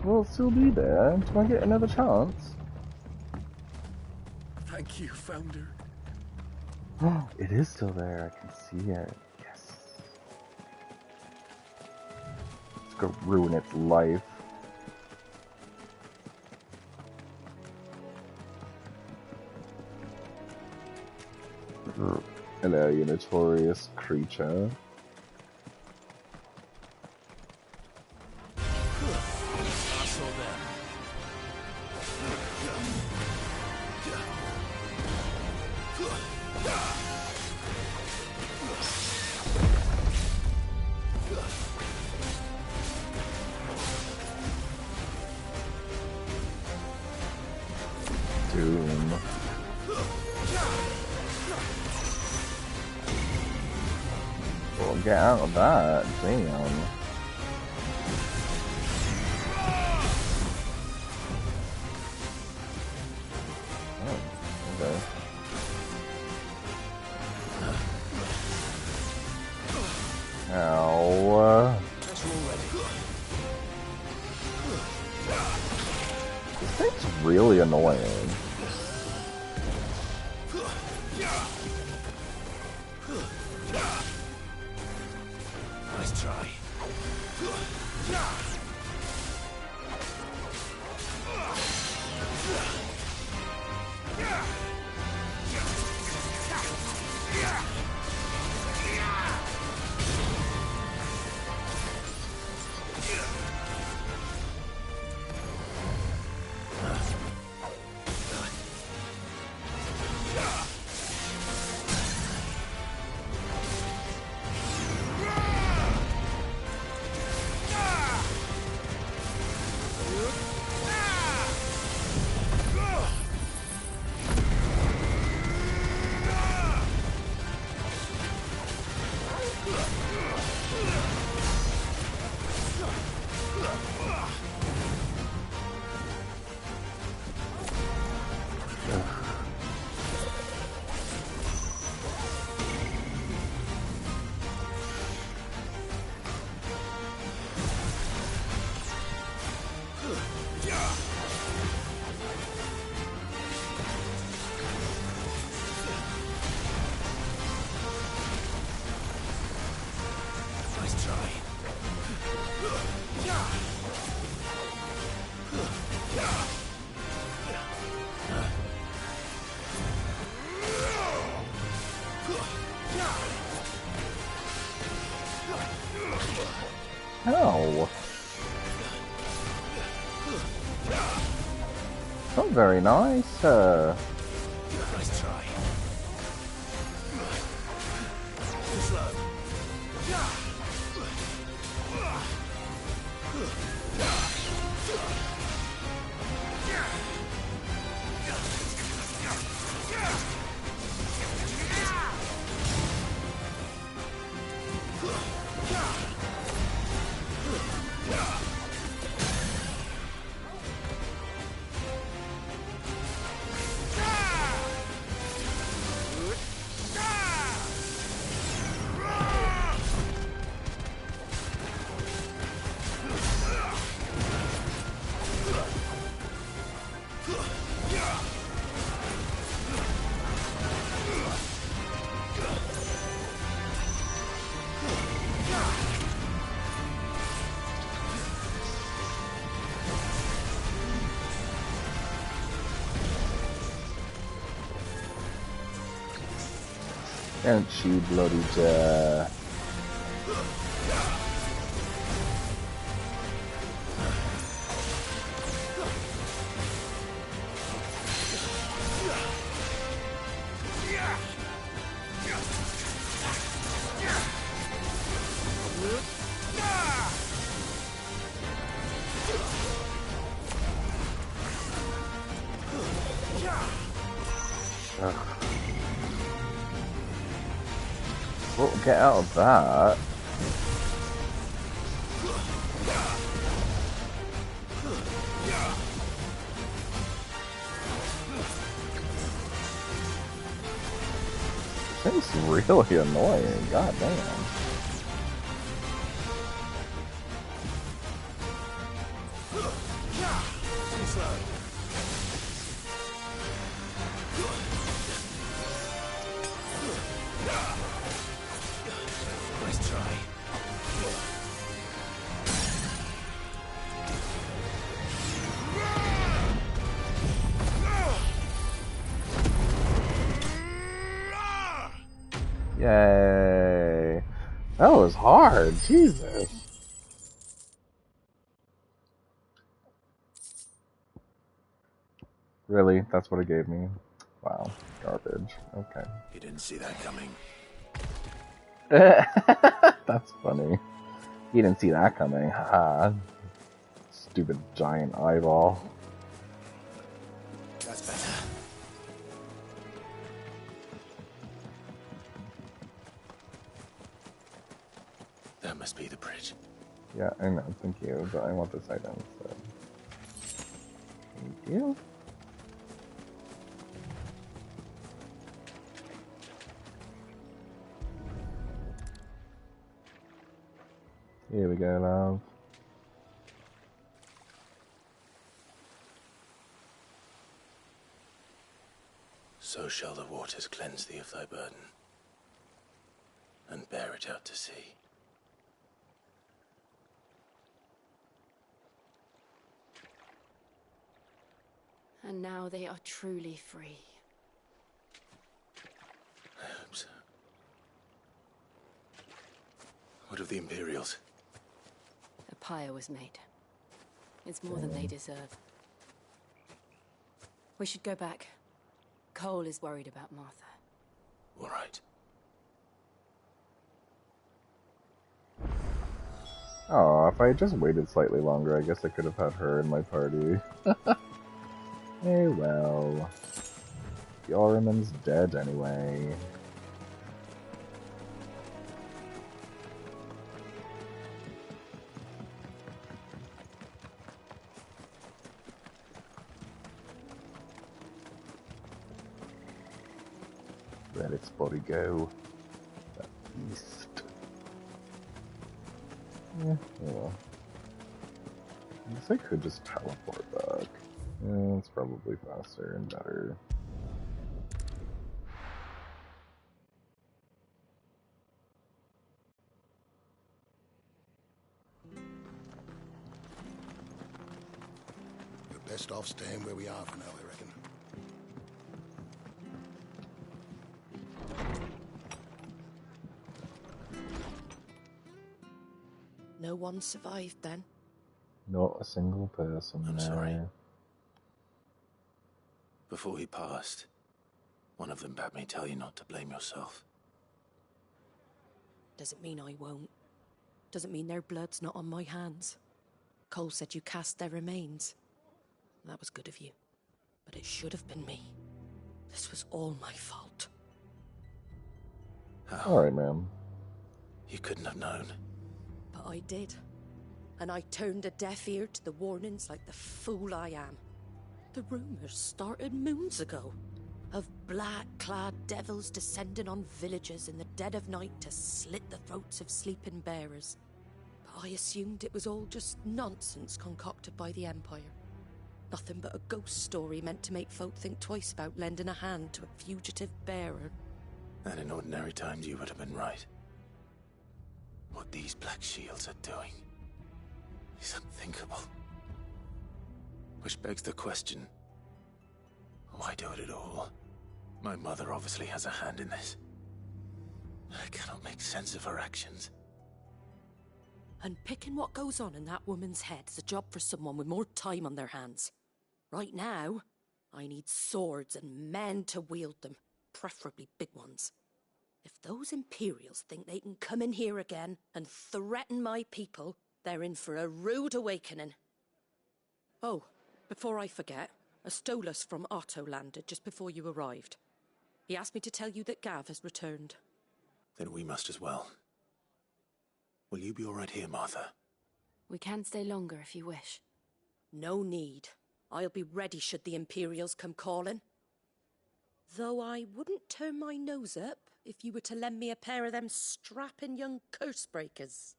S1: We'll still be there. Do I get another chance?
S7: Thank you, Founder.
S1: Oh, it is still there. I can see it. Yes. Let's go ruin its life. Hello, you notorious creature. Doom. Well, get out of that, damn. Oh, okay. Ow. This thing's really annoying.
S14: Nice try.
S1: Not very nice.
S14: Nice try. Too slow.
S1: And she bloody dead. Well, get out of that. This thing's really annoying, god damn.
S14: Nice try.
S1: Yay. That was hard, Jesus. Really? That's what it gave me? Wow. Garbage. Okay.
S4: You didn't see that coming.
S1: That's funny. You didn't see that coming. Haha. Stupid giant eyeball.
S4: That's better. That must be the bridge.
S1: Yeah, I know. Thank you. But I want this item instead. Thank you. Here we go, love.
S4: So shall the waters cleanse thee of thy burden, and bear it out to sea.
S12: And now they are truly free.
S4: I hope so. What of the Imperials?
S12: A pyre was made. It's more than they deserve. We should go back. Cole is worried about Martha.
S4: All right.
S1: Oh, if I had just waited slightly longer, I guess I could have had her in my party. Hey, well. Yoraman's dead anyway. Let its body go. That beast. Yeah, well. I guess I could just teleport back. Yeah, it's probably faster and better.
S6: We're best off staying where we are for now, I reckon.
S15: No one survived then?
S1: Not a single person.
S4: I'm sorry. Before he passed, one of them bade me tell you not to blame yourself.
S15: Doesn't mean I won't. Doesn't mean their blood's not on my hands. Cole said you cast their remains. That was good of you. But it should have been me. This was all my fault.
S1: Alright, ma'am.
S4: You couldn't have known.
S15: But I did. And I turned a deaf ear to the warnings like the fool I am. The rumors started moons ago. Of black-clad devils descending on villages in the dead of night to slit the throats of sleeping bearers. But I assumed it was all just nonsense concocted by the Empire. Nothing but a ghost story meant to make folk think twice about lending a hand to a fugitive bearer.
S4: And in ordinary times you would have been right. What these Black Shields are doing is unthinkable. Which begs the question, why do it at all? My mother obviously has a hand in this. I cannot make sense of her actions.
S15: Unpicking what goes on in that woman's head is a job for someone with more time on their hands. Right now, I need swords and men to wield them, preferably big ones. If those Imperials think they can come in here again and threaten my people, they're in for a rude awakening. Oh, before I forget, a Stolas from Otto landed just before you arrived. He asked me to tell you that Gav has returned.
S4: Then we must as well. Will you be all right here, Martha?
S12: We can stay longer if you wish.
S15: No need. I'll be ready should the Imperials come calling. Though I wouldn't turn my nose up if you were to lend me a pair of them strapping young curse breakers.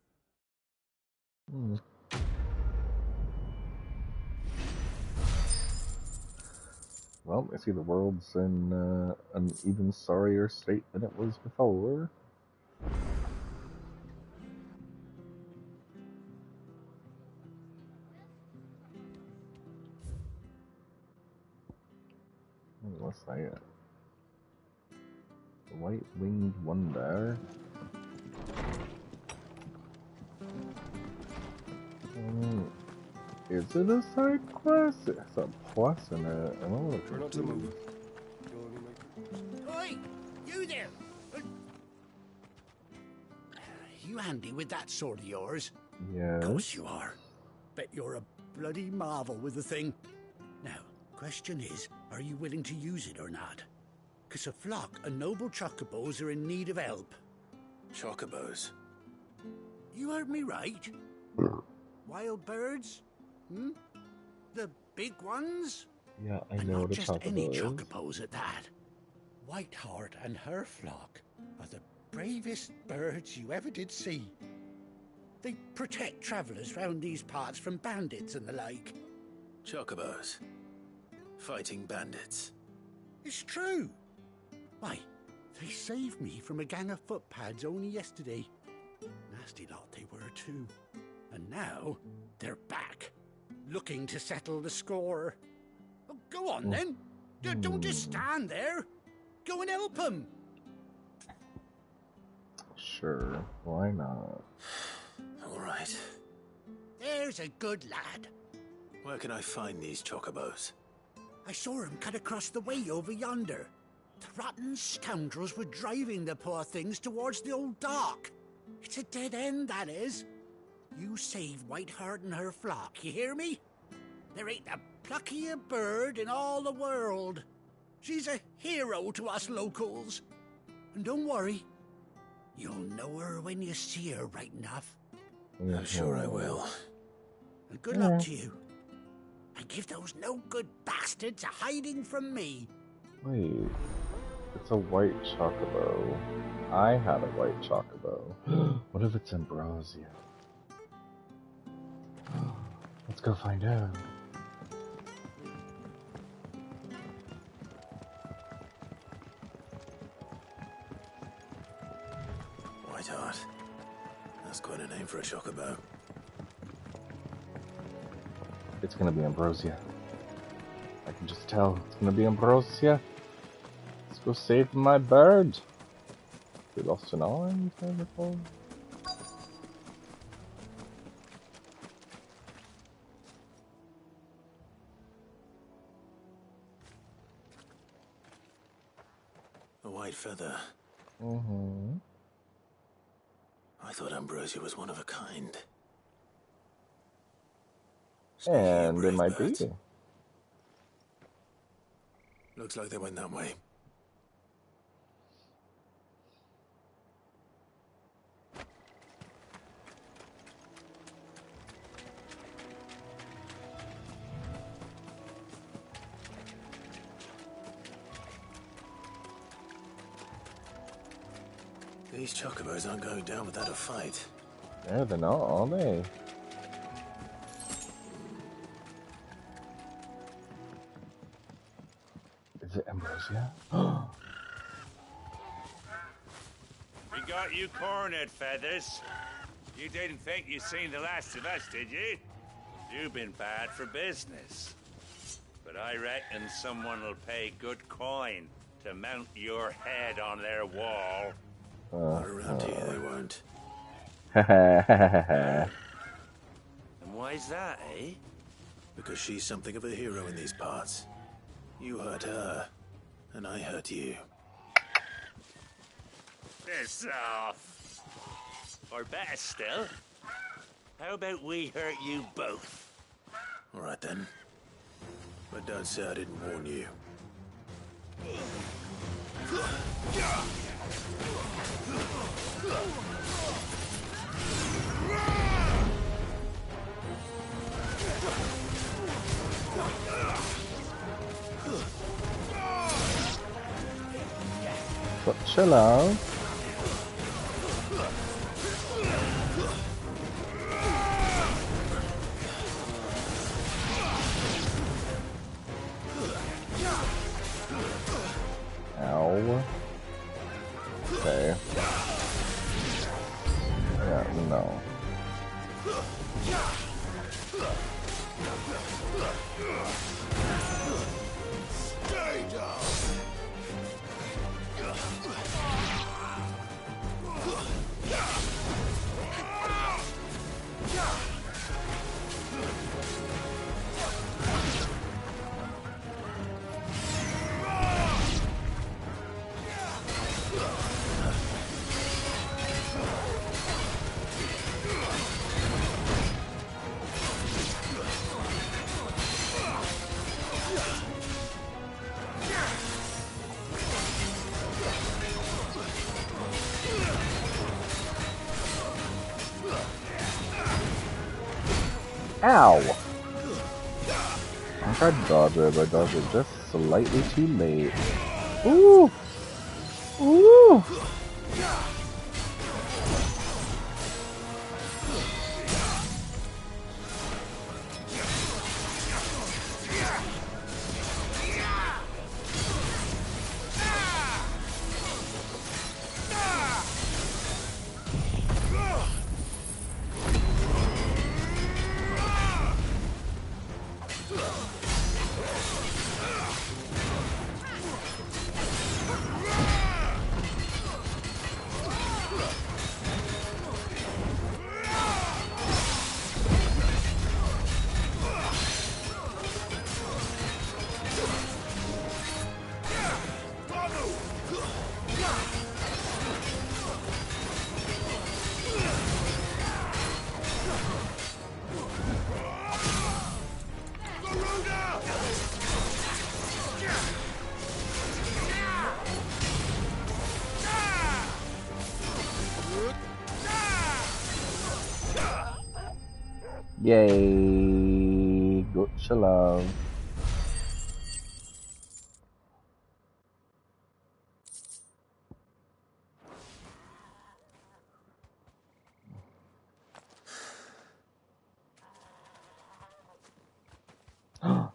S1: Well, I see the world's in an even sorrier state than it was before. What's that? The White-Winged Wonder. Is it a side quest? It's a plus and a little
S14: Try not to move.
S18: Oi! You there! You handy with that sword of yours?
S1: Yes.
S18: Of course you are. Bet you're a bloody marvel with the thing. Now, question is, are you willing to use it or not? 'Cause a flock of noble chocobos are in need of help.
S4: Chocobos?
S18: You heard me right. Wild birds? Hmm? The big ones?
S1: Yeah, I
S18: And
S1: know
S18: not
S1: what a
S18: just any
S1: chocobo is.
S18: chocobos at that. Whiteheart and her flock are the bravest birds you ever did see. They protect travellers round these parts from bandits and the like.
S4: Chocobos? Fighting bandits?
S18: It's true. Why, they saved me from a gang of footpads only yesterday. Nasty lot they were too. And now they're back, looking to settle the score. Oh, go on then. Don't just stand there. Go and help them.
S1: Sure, why not?
S4: All right.
S18: There's a good lad.
S4: Where can I find these chocobos?
S18: I saw him cut across the way over yonder. The rotten scoundrels were driving the poor things towards the old dock. It's a dead end, that is. You save Whiteheart and her flock, you hear me? There ain't a pluckier bird in all the world. She's a hero to us locals. And don't worry, you'll know her when you see her right enough.
S4: I'm sure I will.
S18: And good luck to you. And give those no-good bastards a hiding from me.
S1: Wait, it's a white chocobo. I had a white chocobo. What if it's Ambrosia? Let's go find out.
S4: Whiteheart. That's quite a name for a chocobo.
S1: It's gonna be Ambrosia. I can just tell. It's gonna be Ambrosia. Let's go save my bird. We lost an arm, if I recall.
S4: A white feather.
S1: Mm-hmm.
S4: I thought Ambrosia was one of a kind.
S1: And it might be.
S4: Looks like they went that way. These chocobos aren't going down without a fight.
S1: Yeah, they're not, are they? Is it Ambrosia?
S19: We got you cornered, Feathers. You didn't think you'd seen the last of us, did you? You've been bad for business. But I reckon someone will pay good coin to mount your head on their wall.
S4: Not around here, they won't.
S19: And why's that, eh?
S4: Because she's something of a hero in these parts. You hurt her, and I hurt you.
S19: Piss off. Or better still, how about we hurt you both?
S4: All right then. But don't say I didn't warn you.
S1: But chill out. Ow. Okay. Yeah, no.
S7: Stay down.
S1: Ow! I tried to dodge it, but I dodged it just slightly too late. Ooh! Ooh! Yay! Gotcha love.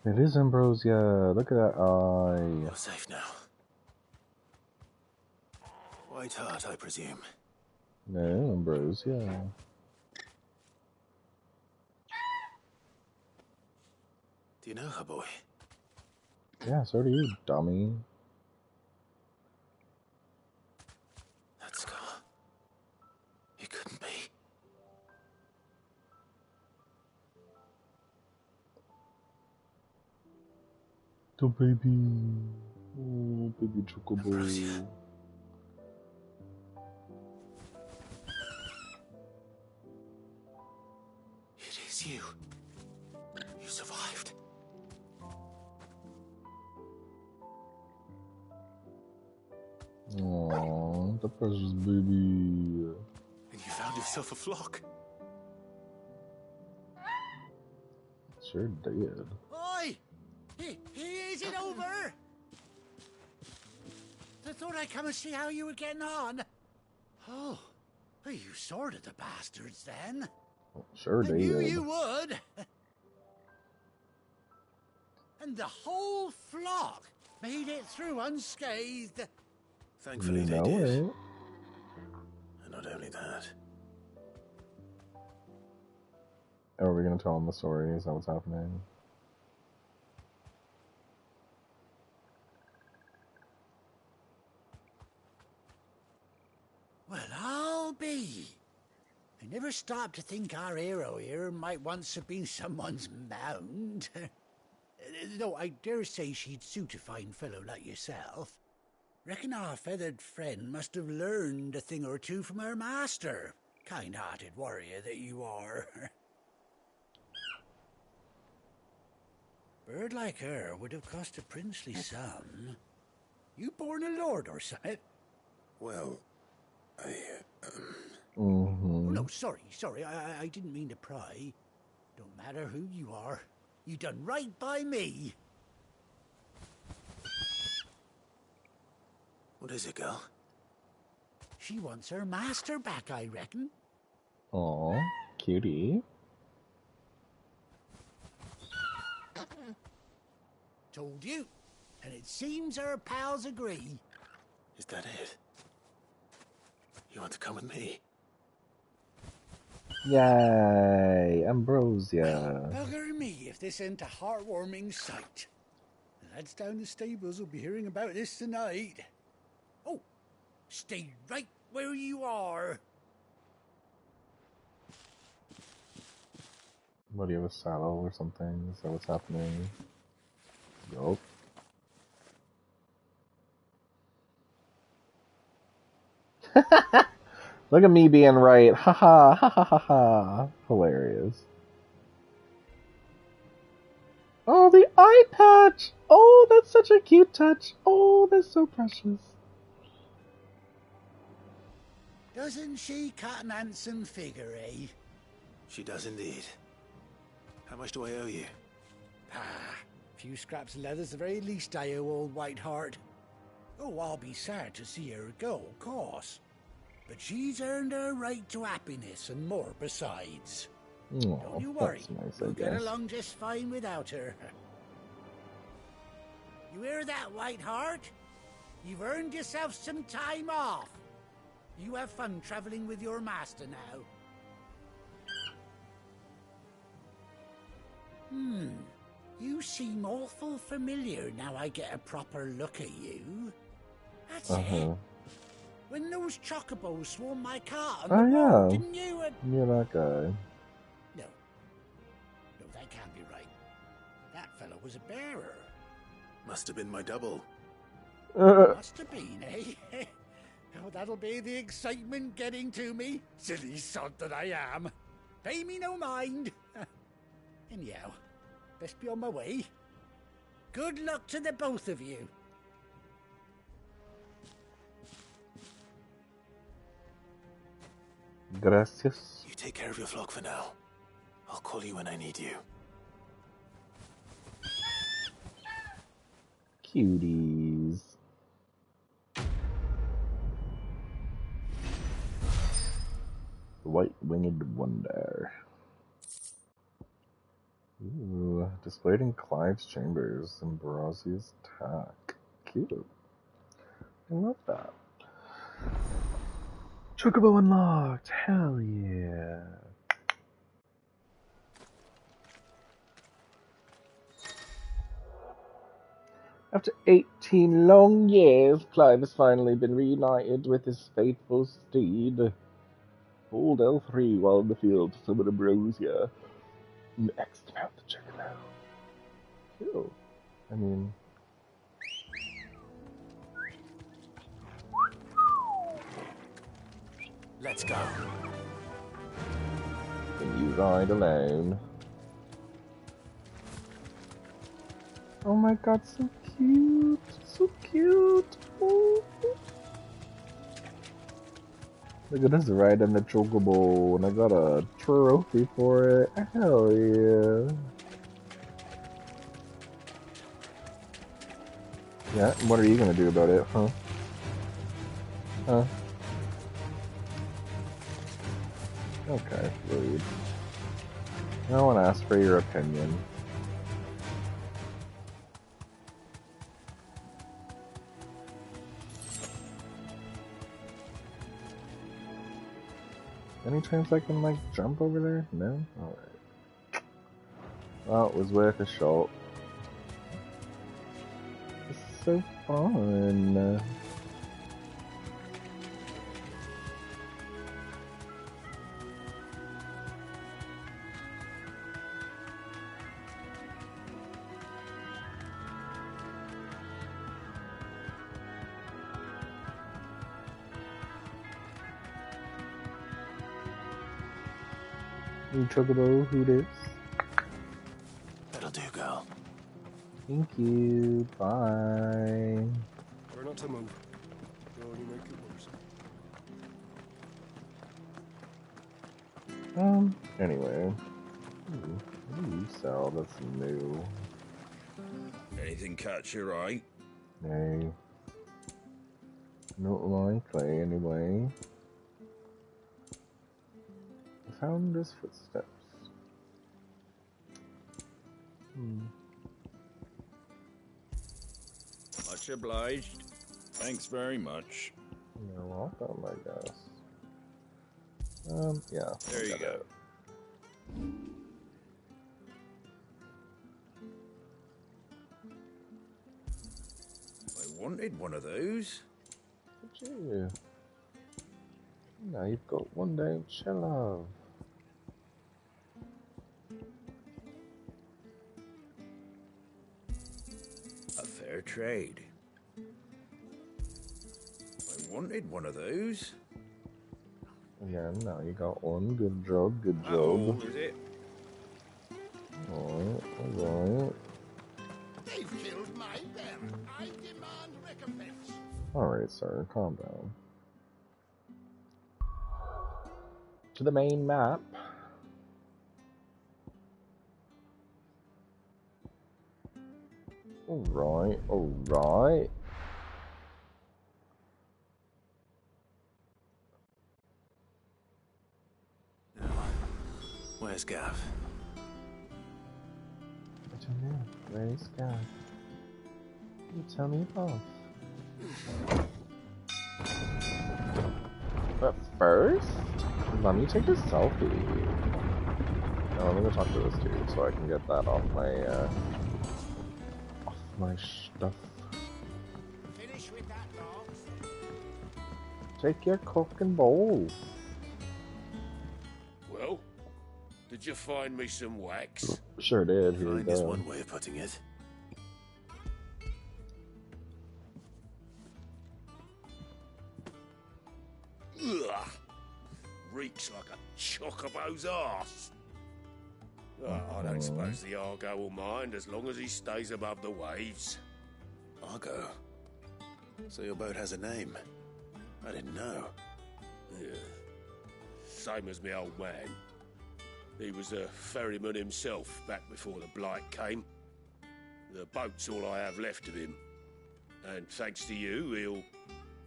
S1: It is Ambrosia. Look at that eye.
S4: You're safe now. White Heart, I presume.
S1: No, Ambrosia.
S4: Do you know her, boy?
S1: Yeah, so do you, dummy.
S4: That scar. It couldn't be.
S1: The baby. Oh, baby Chocobo.
S4: Ambrosia.
S7: you. You survived.
S1: Aww, the precious baby.
S7: And you found yourself a flock.
S1: Sure did.
S18: Oi! Is it over? I thought I'd come and see how you were getting on. Oh, well, you sorted the bastards then.
S1: Sure
S18: I
S1: did.
S18: knew you would. And the whole flock made it through unscathed.
S4: Thankfully they did. And not only that.
S1: Are we gonna tell them the story? Is that what's happening?
S18: Well, I'll be. I never stopped to think our hero here might once have been someone's mount. Though I dare say she'd suit a fine fellow like yourself. Reckon our feathered friend must have learned a thing or two from her master. Kind-hearted warrior that you are. Bird like her would have cost a princely sum. You born a lord or something?
S4: Well, I...
S18: Oh, no, sorry. I didn't mean to pry. Don't matter who you are. You done right by me.
S4: What is it, girl?
S18: She wants her master back, I reckon.
S1: Aw, cutie.
S18: Told you. And it seems her pals agree.
S4: Is that it? You want to come with me?
S1: Yay, Ambrosia.
S18: Bugger me if this ain't a heartwarming sight. The lads down the stables will be hearing about this tonight. Oh, stay right where you are.
S1: What, do you have a saddle or something? Is that what's happening? Yup. Look at me being right. Ha ha ha ha ha ha. Hilarious. Oh, the eye patch! Oh, that's such a cute touch. Oh, that's so precious.
S18: Doesn't she cut an handsome figure, eh?
S4: She does indeed. How much do I owe you?
S18: Ah, a few scraps of leather's the very least I owe old Whiteheart. Oh, I'll be sad to see her go, of course. But she's earned her right to happiness and more besides.
S1: Oh,
S18: don't you worry,
S1: nice,
S18: we'll get along just fine without her. You hear that, Whiteheart? You've earned yourself some time off. You have fun traveling with your master now. You seem awful familiar now I get a proper look at you. That's it. When those chocobos swarmed my cart on the road, didn't you?
S1: You're that guy.
S18: No, that can't be right. That fellow was a bearer.
S4: Must have been my double.
S18: Must have been, eh? Oh, that'll be the excitement getting to me. Silly sod that I am. Pay me no mind. Anyhow, best be on my way. Good luck to the both of you.
S1: Gracias.
S4: You take care of your flock for now. I'll call you when I need you.
S1: Cuties. The White-Winged Wonder. Ooh, displayed in Clive's chambers. Ambrosia's attack. Cute. I love that. Chocobo unlocked. Hell yeah. After 18 long years, Clive has finally been reunited with his faithful steed. Old L3 while in the field to summon Ambrosia. Next, mount the Chocobo. Cool. I mean...
S7: Let's go.
S1: Can you ride alone? Oh my god, so cute! So cute! Oh. Look at this ride in the chocobo, and I got a trophy for it. Hell yeah! Yeah, what are you gonna do about it, huh? Huh? Okay, rude. I don't want to ask for your opinion. Any chance I can, like, jump over there? No? Alright. Well, it was worth a shot. It's so fun. You chocobo, who this?
S4: That'll do, girl.
S1: Thank you. Bye.
S20: Try not to move. You'll only make it worse.
S1: Anyway. What do you sell that's new?
S19: Anything catch your eye?
S1: No. Not likely, anyway. I found his footsteps.
S19: Much obliged. Thanks very much.
S1: You're welcome, I guess. Yeah.
S19: There you go. I wanted one of those.
S1: Did you? Now you've got one day to chill out.
S19: A fair trade. I wanted one of those.
S1: Yeah, now you got one. Good job, good job.
S19: Oh, is it?
S1: Alright, alright.
S18: They've killed my bear. I demand recompense.
S1: Alright, sir, calm down. To the main map. Alright, alright.
S4: Where's Gav?
S1: I don't know. Where's Gav? You tell me both. But first, let me take a selfie. Oh, let me go talk to this dude so I can get that off my stuff.
S18: Finish with that, dogs.
S1: Take your cock and bowl.
S14: Well, did you find me some wax?
S1: Sure did. Here you
S4: Find is
S1: go.
S4: one way of putting it.
S14: Ugh. Reeks like a chocobo's arse. Oh, I don't suppose the Argo will mind as long as he stays above the waves.
S4: Argo? So your boat has a name? I didn't know.
S14: Yeah. Same as my old man. He was a ferryman himself back before the Blight came. The boat's all I have left of him. And thanks to you, he'll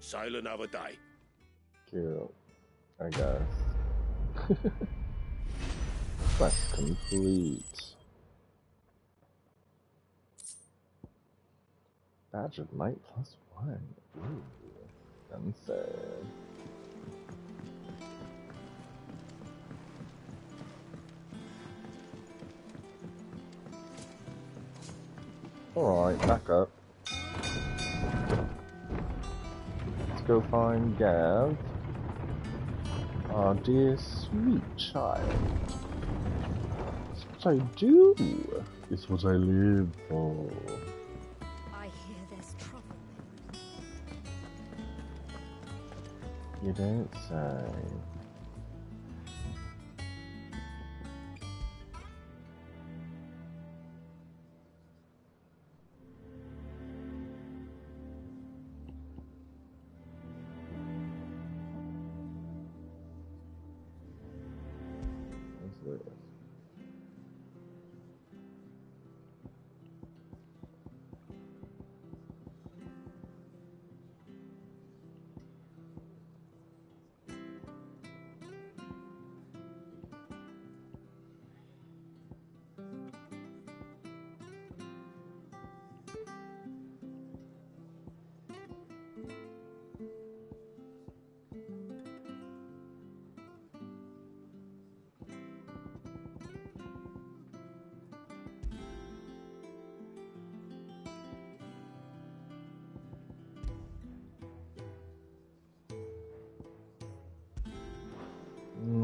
S14: sail another day.
S1: Cute. I guess. Quest complete. Badge of Night +1. Ooh. Unfair. Alright, back up. Let's go find Gav. Our dear sweet child. It's what I do. It's what I live for.
S8: I hear there's trouble.
S1: You don't say.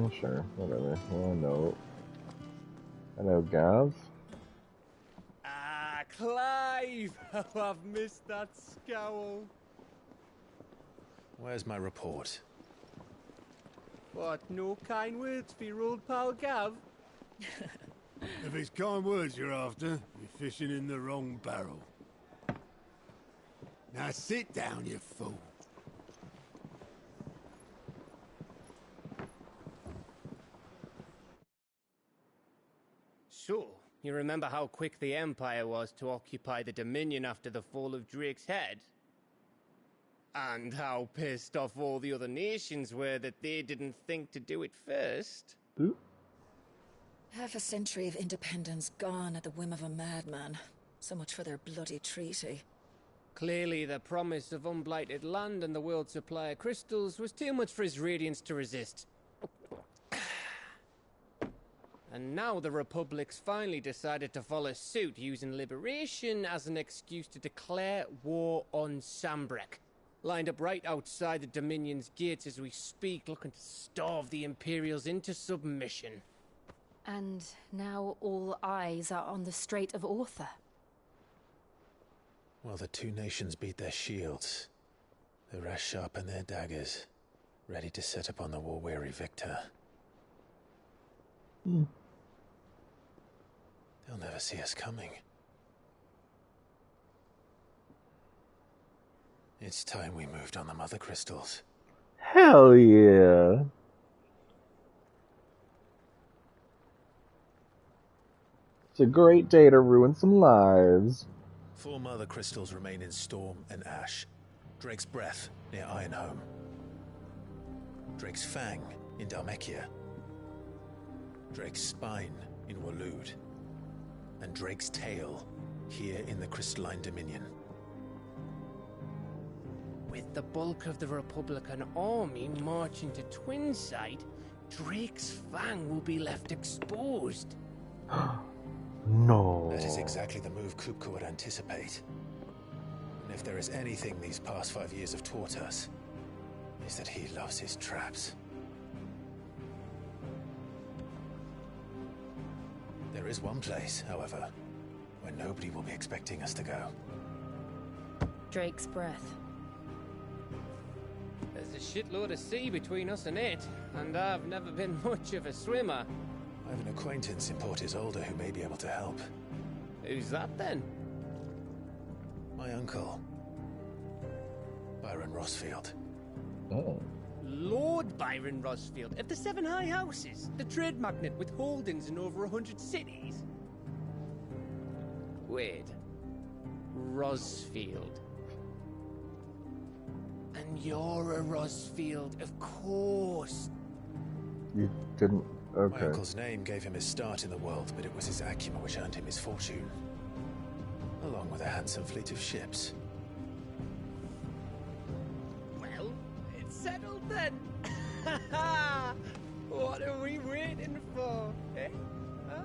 S1: Well, sure, whatever. Well, no. Hello, Gav.
S20: Ah, Clive! Oh, I've missed that scowl.
S4: Where's my report?
S20: What, no kind words for your old pal Gav?
S7: If it's kind words you're after, you're fishing in the wrong barrel. Now sit down, you fool.
S20: So, you remember how quick the Empire was to occupy the Dominion after the fall of Drake's head? And how pissed off all the other nations were that they didn't think to do it first?
S10: Half a century of independence gone at the whim of a madman. So much for their bloody treaty.
S20: Clearly, the promise of unblighted land and the world's supply of crystals was too much for his radiance to resist. And now the Republic's finally decided to follow suit, using liberation as an excuse to declare war on Sambrek. Lined up right outside the Dominion's gates as we speak, looking to starve the Imperials into submission.
S12: And now all eyes are on the Strait of Author.
S4: Well, the two nations beat their shields. The rest sharpen their daggers, ready to set upon the war-weary victor. They'll never see us coming. It's time we moved on the mother crystals.
S1: Hell yeah! It's a great day to ruin some lives.
S4: 4 mother crystals remain in Storm and Ash. Drake's Breath near Ironhome. Drake's Fang in Dhalmekia. Drake's Spine in Waloed. And Drake's Tail here in the Crystalline Dominion.
S20: With the bulk of the Republican army marching to Twinside, Drake's Fang will be left exposed.
S1: No.
S4: That is exactly the move Kupka would anticipate. And if there is anything these past 5 years have taught us, is that he loves his traps. There is one place, however, where nobody will be expecting us to go.
S12: Drake's Breath.
S20: There's a shitload of sea between us and it, and I've never been much of a swimmer.
S4: I have an acquaintance in Port Isolde who may be able to help.
S20: Who's that then?
S4: My uncle, Byron Rossfield.
S1: Oh.
S20: Lord Byron Rossfield of the 7 High Houses, the trade magnate with holdings in over 100 cities. Wait, Rossfield. And you're a Rossfield, of course.
S1: You didn't. Okay.
S4: My uncle's name gave him his start in the world, but it was his acumen which earned him his fortune, along with a handsome fleet of ships.
S20: Well, it's settled then. What are we waiting for, eh? Huh?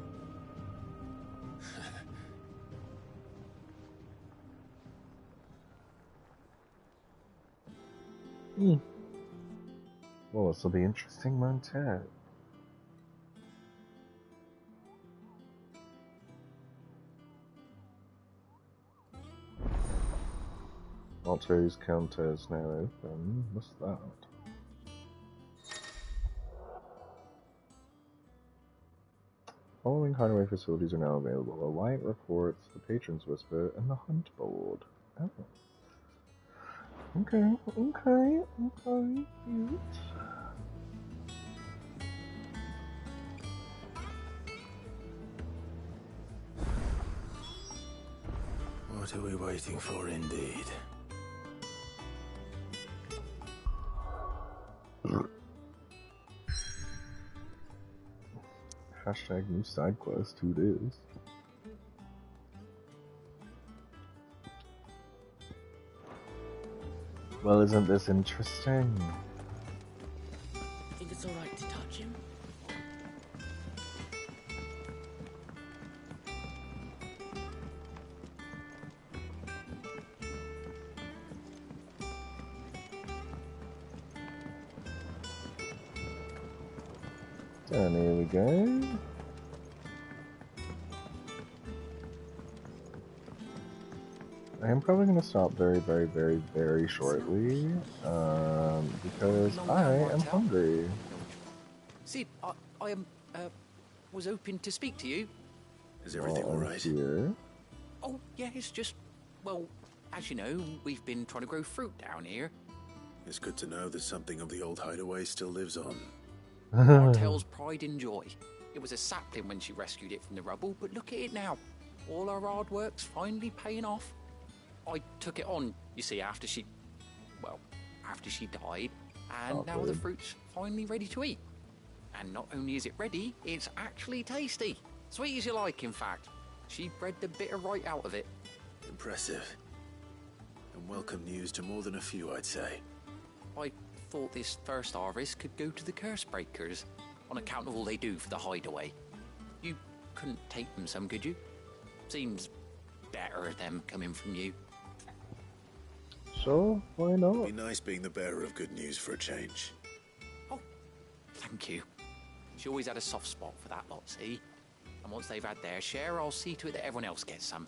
S1: Well, this will be interesting, won't it? Alto's counter is now open. What's that? Following hideaway facilities are now available. The Light Reports, the Patron's Whisper, and the Hunt Board. Oh. Okay, cute.
S4: What are we waiting for, indeed?
S1: Hashtag new side quest, who it is. Well, isn't this interesting?
S15: Think it's alright to touch him?
S1: And here we go. I am probably going to stop very, very, very, very shortly, because I am hungry.
S2: Sid, I was hoping to speak to you.
S4: Is everything all right?
S1: Here.
S2: Oh, yeah, it's just, well, as you know, we've been trying to grow fruit down here.
S4: It's good to know that something of the old hideaway still lives on.
S2: Martell's pride and joy. It was a sapling when she rescued it from the rubble, but look at it now. All our hard work's finally paying off. I took it on, you see, after she died, and now the fruit's finally ready to eat. And not only is it ready, it's actually tasty. Sweet as you like, in fact. She bred the bitter right out of it.
S4: Impressive. And welcome news to more than a few, I'd say.
S2: I thought this first harvest could go to the curse breakers, on account of all they do for the hideaway. You couldn't take them some, could you? Seems better them coming from you.
S1: Sure, why not?
S4: It'd be nice being the bearer of good news for a change.
S2: Oh, thank you. She always had a soft spot for that lot, see? And once they've had their share, I'll see to it that everyone else gets some.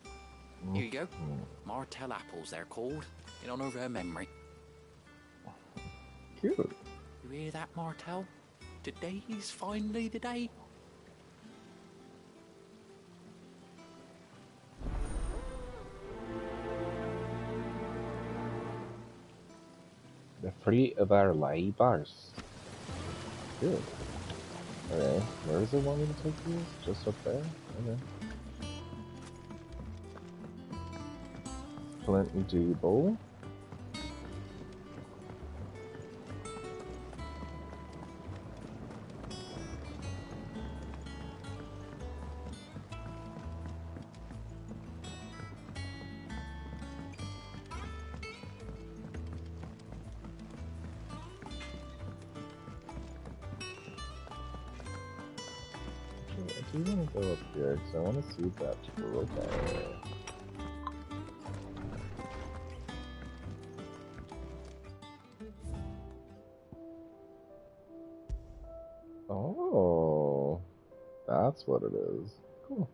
S2: Here you go. Martell apples, they're called, in honor of her memory.
S1: Cute.
S2: You hear that, Martell? Today's finally the day.
S1: The fruit of our labours. Good. Okay, where does it want me to take these? Just up there? Okay. Flint and Deeble. I do want to go up here because I want to see that tulip down there. Oh, that's what it is. Cool.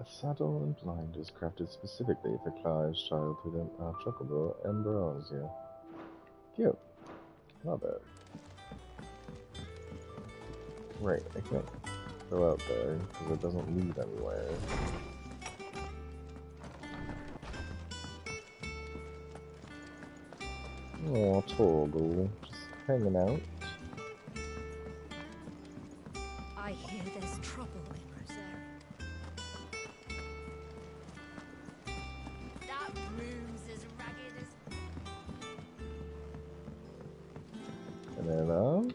S1: A saddle and blind is crafted specifically for Clive's childhood chocobo ambrosia. Cute. Love it. Right, I can't go out there because it doesn't lead anywhere. Oh, Torgal, just hanging out.
S3: I hear there's trouble in Rosaria. That room's as ragged as...
S1: And then,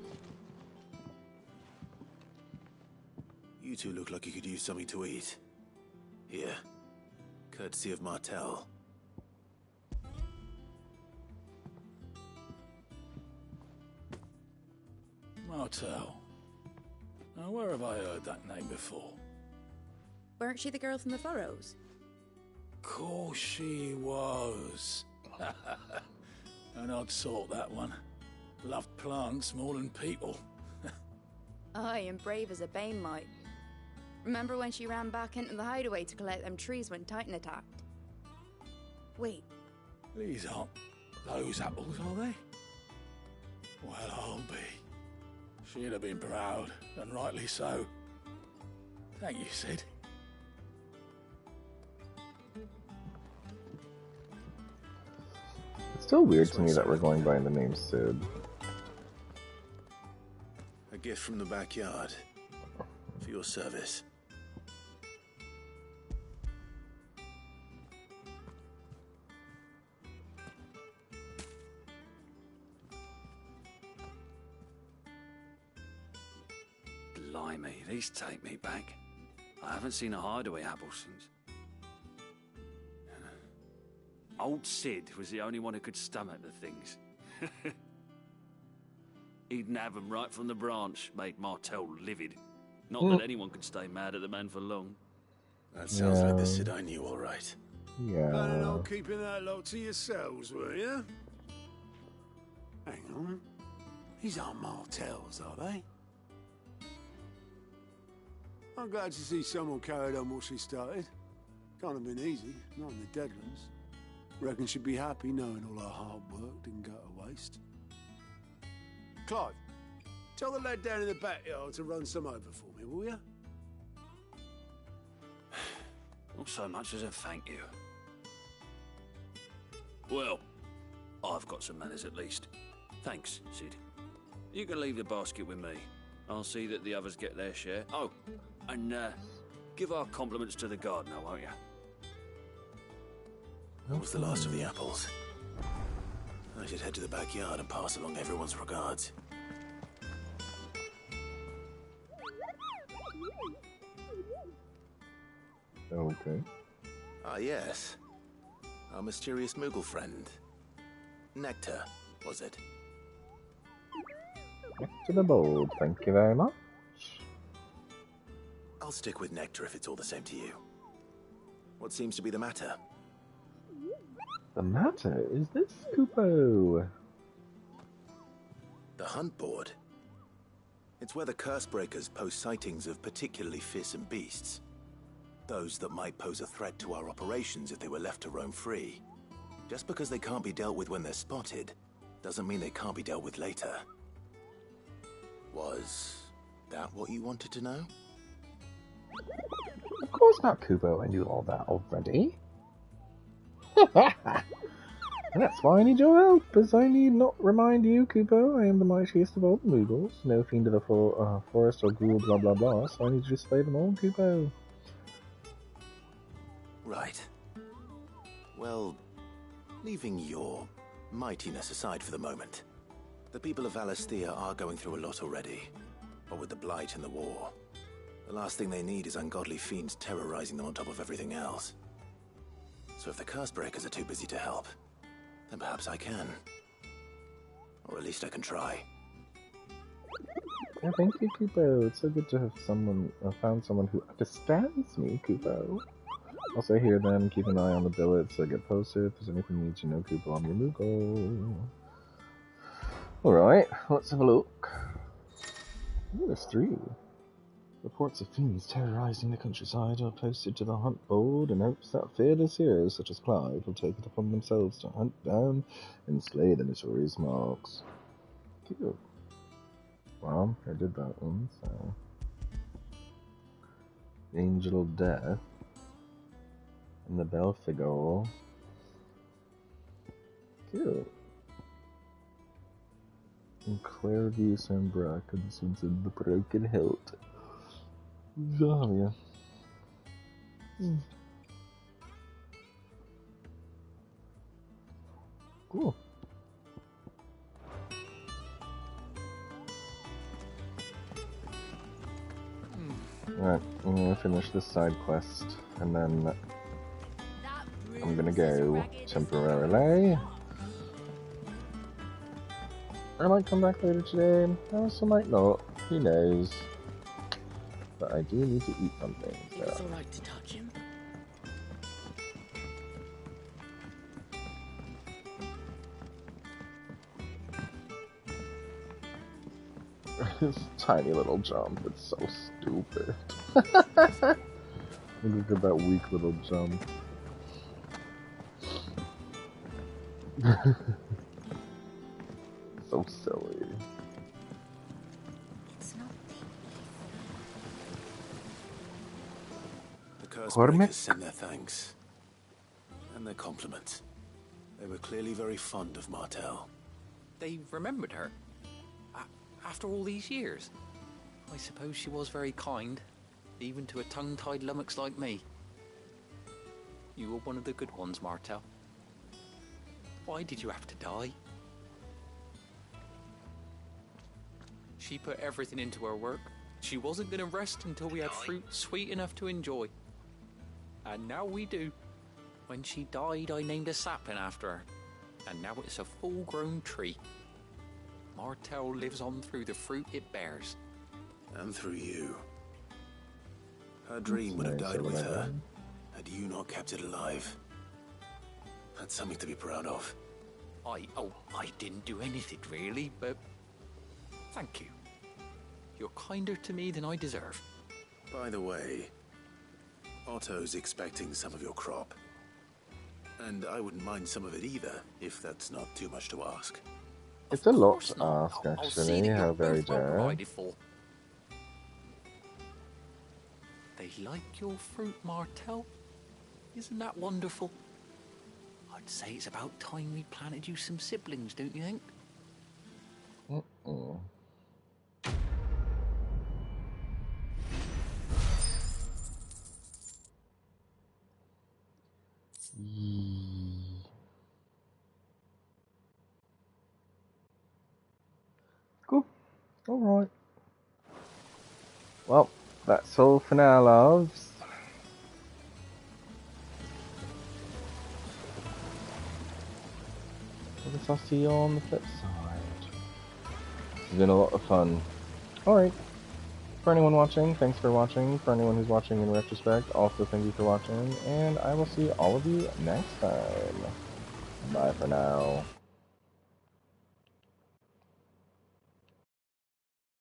S4: You two look like you could use something to eat. Here. Courtesy of Martell.
S7: Martell. Now, where have I heard that name before?
S10: Weren't she the girl from the Furrows?
S7: Course she was. An odd sort, that one. Loved plants more than people.
S10: Aye, and brave as a bane might. Remember when she ran back into the hideaway to collect them trees when Titan attacked? Wait.
S7: These aren't those apples, are they? Well, I'll be. She'd have been proud, and rightly so. Thank you, Sid.
S1: it's still weird to me that we're going by the name Sid.
S4: A gift from the backyard. For your service.
S21: Blimey, these take me back. I haven't seen a hideaway apple since. Old Sid was the only one who could stomach the things. He'd nab them right from the branch, made Martell livid. Not that anyone could stay mad at the man for long.
S4: That sounds like the Sid I knew, all right.
S1: Yeah.
S7: Planning on keeping that lot to yourselves, were you? Hang on. These aren't Martells, are they? I'm glad to see someone carried on what she started. Can't have been easy, not in the Deadlands. Reckon she'd be happy knowing all her hard work didn't go to waste. Clive, tell the lad down in the backyard to run some over for me, will you?
S21: Not so much as a thank you. Well, I've got some manners at least. Thanks, Sid. You can leave the basket with me. I'll see that the others get their share. Oh, and give our compliments to the gardener, won't you?
S4: That was the last of the apples. I should head to the backyard and pass along everyone's regards.
S1: Okay.
S4: Ah, yes. Our mysterious Moogle friend. Nectar, was it?
S1: Back to the board, thank you very much.
S4: I'll stick with Nectar if it's all the same to you. What seems to be the matter?
S1: The matter is this, Kupo.
S4: The hunt board. It's where the Cursebreakers post sightings of particularly fearsome beasts. Those that might pose a threat to our operations if they were left to roam free. Just because they can't be dealt with when they're spotted, doesn't mean they can't be dealt with later. Was that what you wanted to know?
S1: Of course not, Kupo. I knew all that already. And that's why I need your help, as I need not remind you, Kupo, I am the mightiest of all the Moogles, no fiend of the forest or ghoul, blah blah blah, so I need you to slay them all, Kupo.
S4: Right. Well, leaving your mightiness aside for the moment, the people of Valisthea are going through a lot already, what with the Blight and the war. The last thing they need is ungodly fiends terrorizing them on top of everything else. So if the Cursebreakers are too busy to help, then perhaps I can. Or at least I can try.
S1: Yeah, thank you, Kupo. It's so good to have found someone who understands me, Kupo. Also here then, keep an eye on the billets that get posted. If there's anything you need to know, Kupo, I'm your Moogle. Alright, let's have a look. Ooh, there's 3. Reports of fiends terrorizing the countryside are posted to the hunt board in hopes that fearless heroes such as Clive will take it upon themselves to hunt down and slay the notorious marks. Cute. Well, I did that one, so... Angel of Death. And the Belphegor. Cute. And Clairview Sambra consumes in the Broken Hilt. Zarya. Cool. Alright, I'm gonna finish this side quest, and then I'm gonna go temporarily. I might come back later today, I also might not, who knows. But I do need to eat something, so...
S15: It's alright to touch him.
S1: This tiny little jump, it's so stupid. Look at that weak little jump. So silly.
S4: The Cursebreakers send their thanks. And their compliments. They were clearly very fond of Martell.
S2: They remembered her. After all these years. I suppose she was very kind, even to a tongue-tied lummox like me. You were one of the good ones, Martell. Why did you have to die? She put everything into her work. She wasn't going to rest until we had fruit sweet enough to enjoy. And now we do. When she died, I named a sapling after her. And now it's a full-grown tree. Martell lives on through the fruit it bears.
S4: And through you. Her dream would have died with her, had you not kept it alive. That's something to be proud of.
S2: I didn't do anything really, but Thank you. You're kinder to me than I deserve.
S4: By the way, Otto's expecting some of your crop. And I wouldn't mind some of it either, if that's not too much to ask.
S1: It's a lot to ask,
S2: I'll see
S1: actually.
S2: that
S1: How
S2: you're
S1: very
S2: both well
S1: dare.
S2: provided for. They like your fruit, Martel. Isn't that wonderful? I'd say it's about time we planted you some siblings, don't you think?
S1: Cool. Alright. Well, that's all for now, loves. I guess I'll see you on the flip side. It's been a lot of fun. Alright. For anyone watching, thanks for watching. For anyone who's watching in retrospect, also thank you for watching. And I will see all of you next time. Bye for now.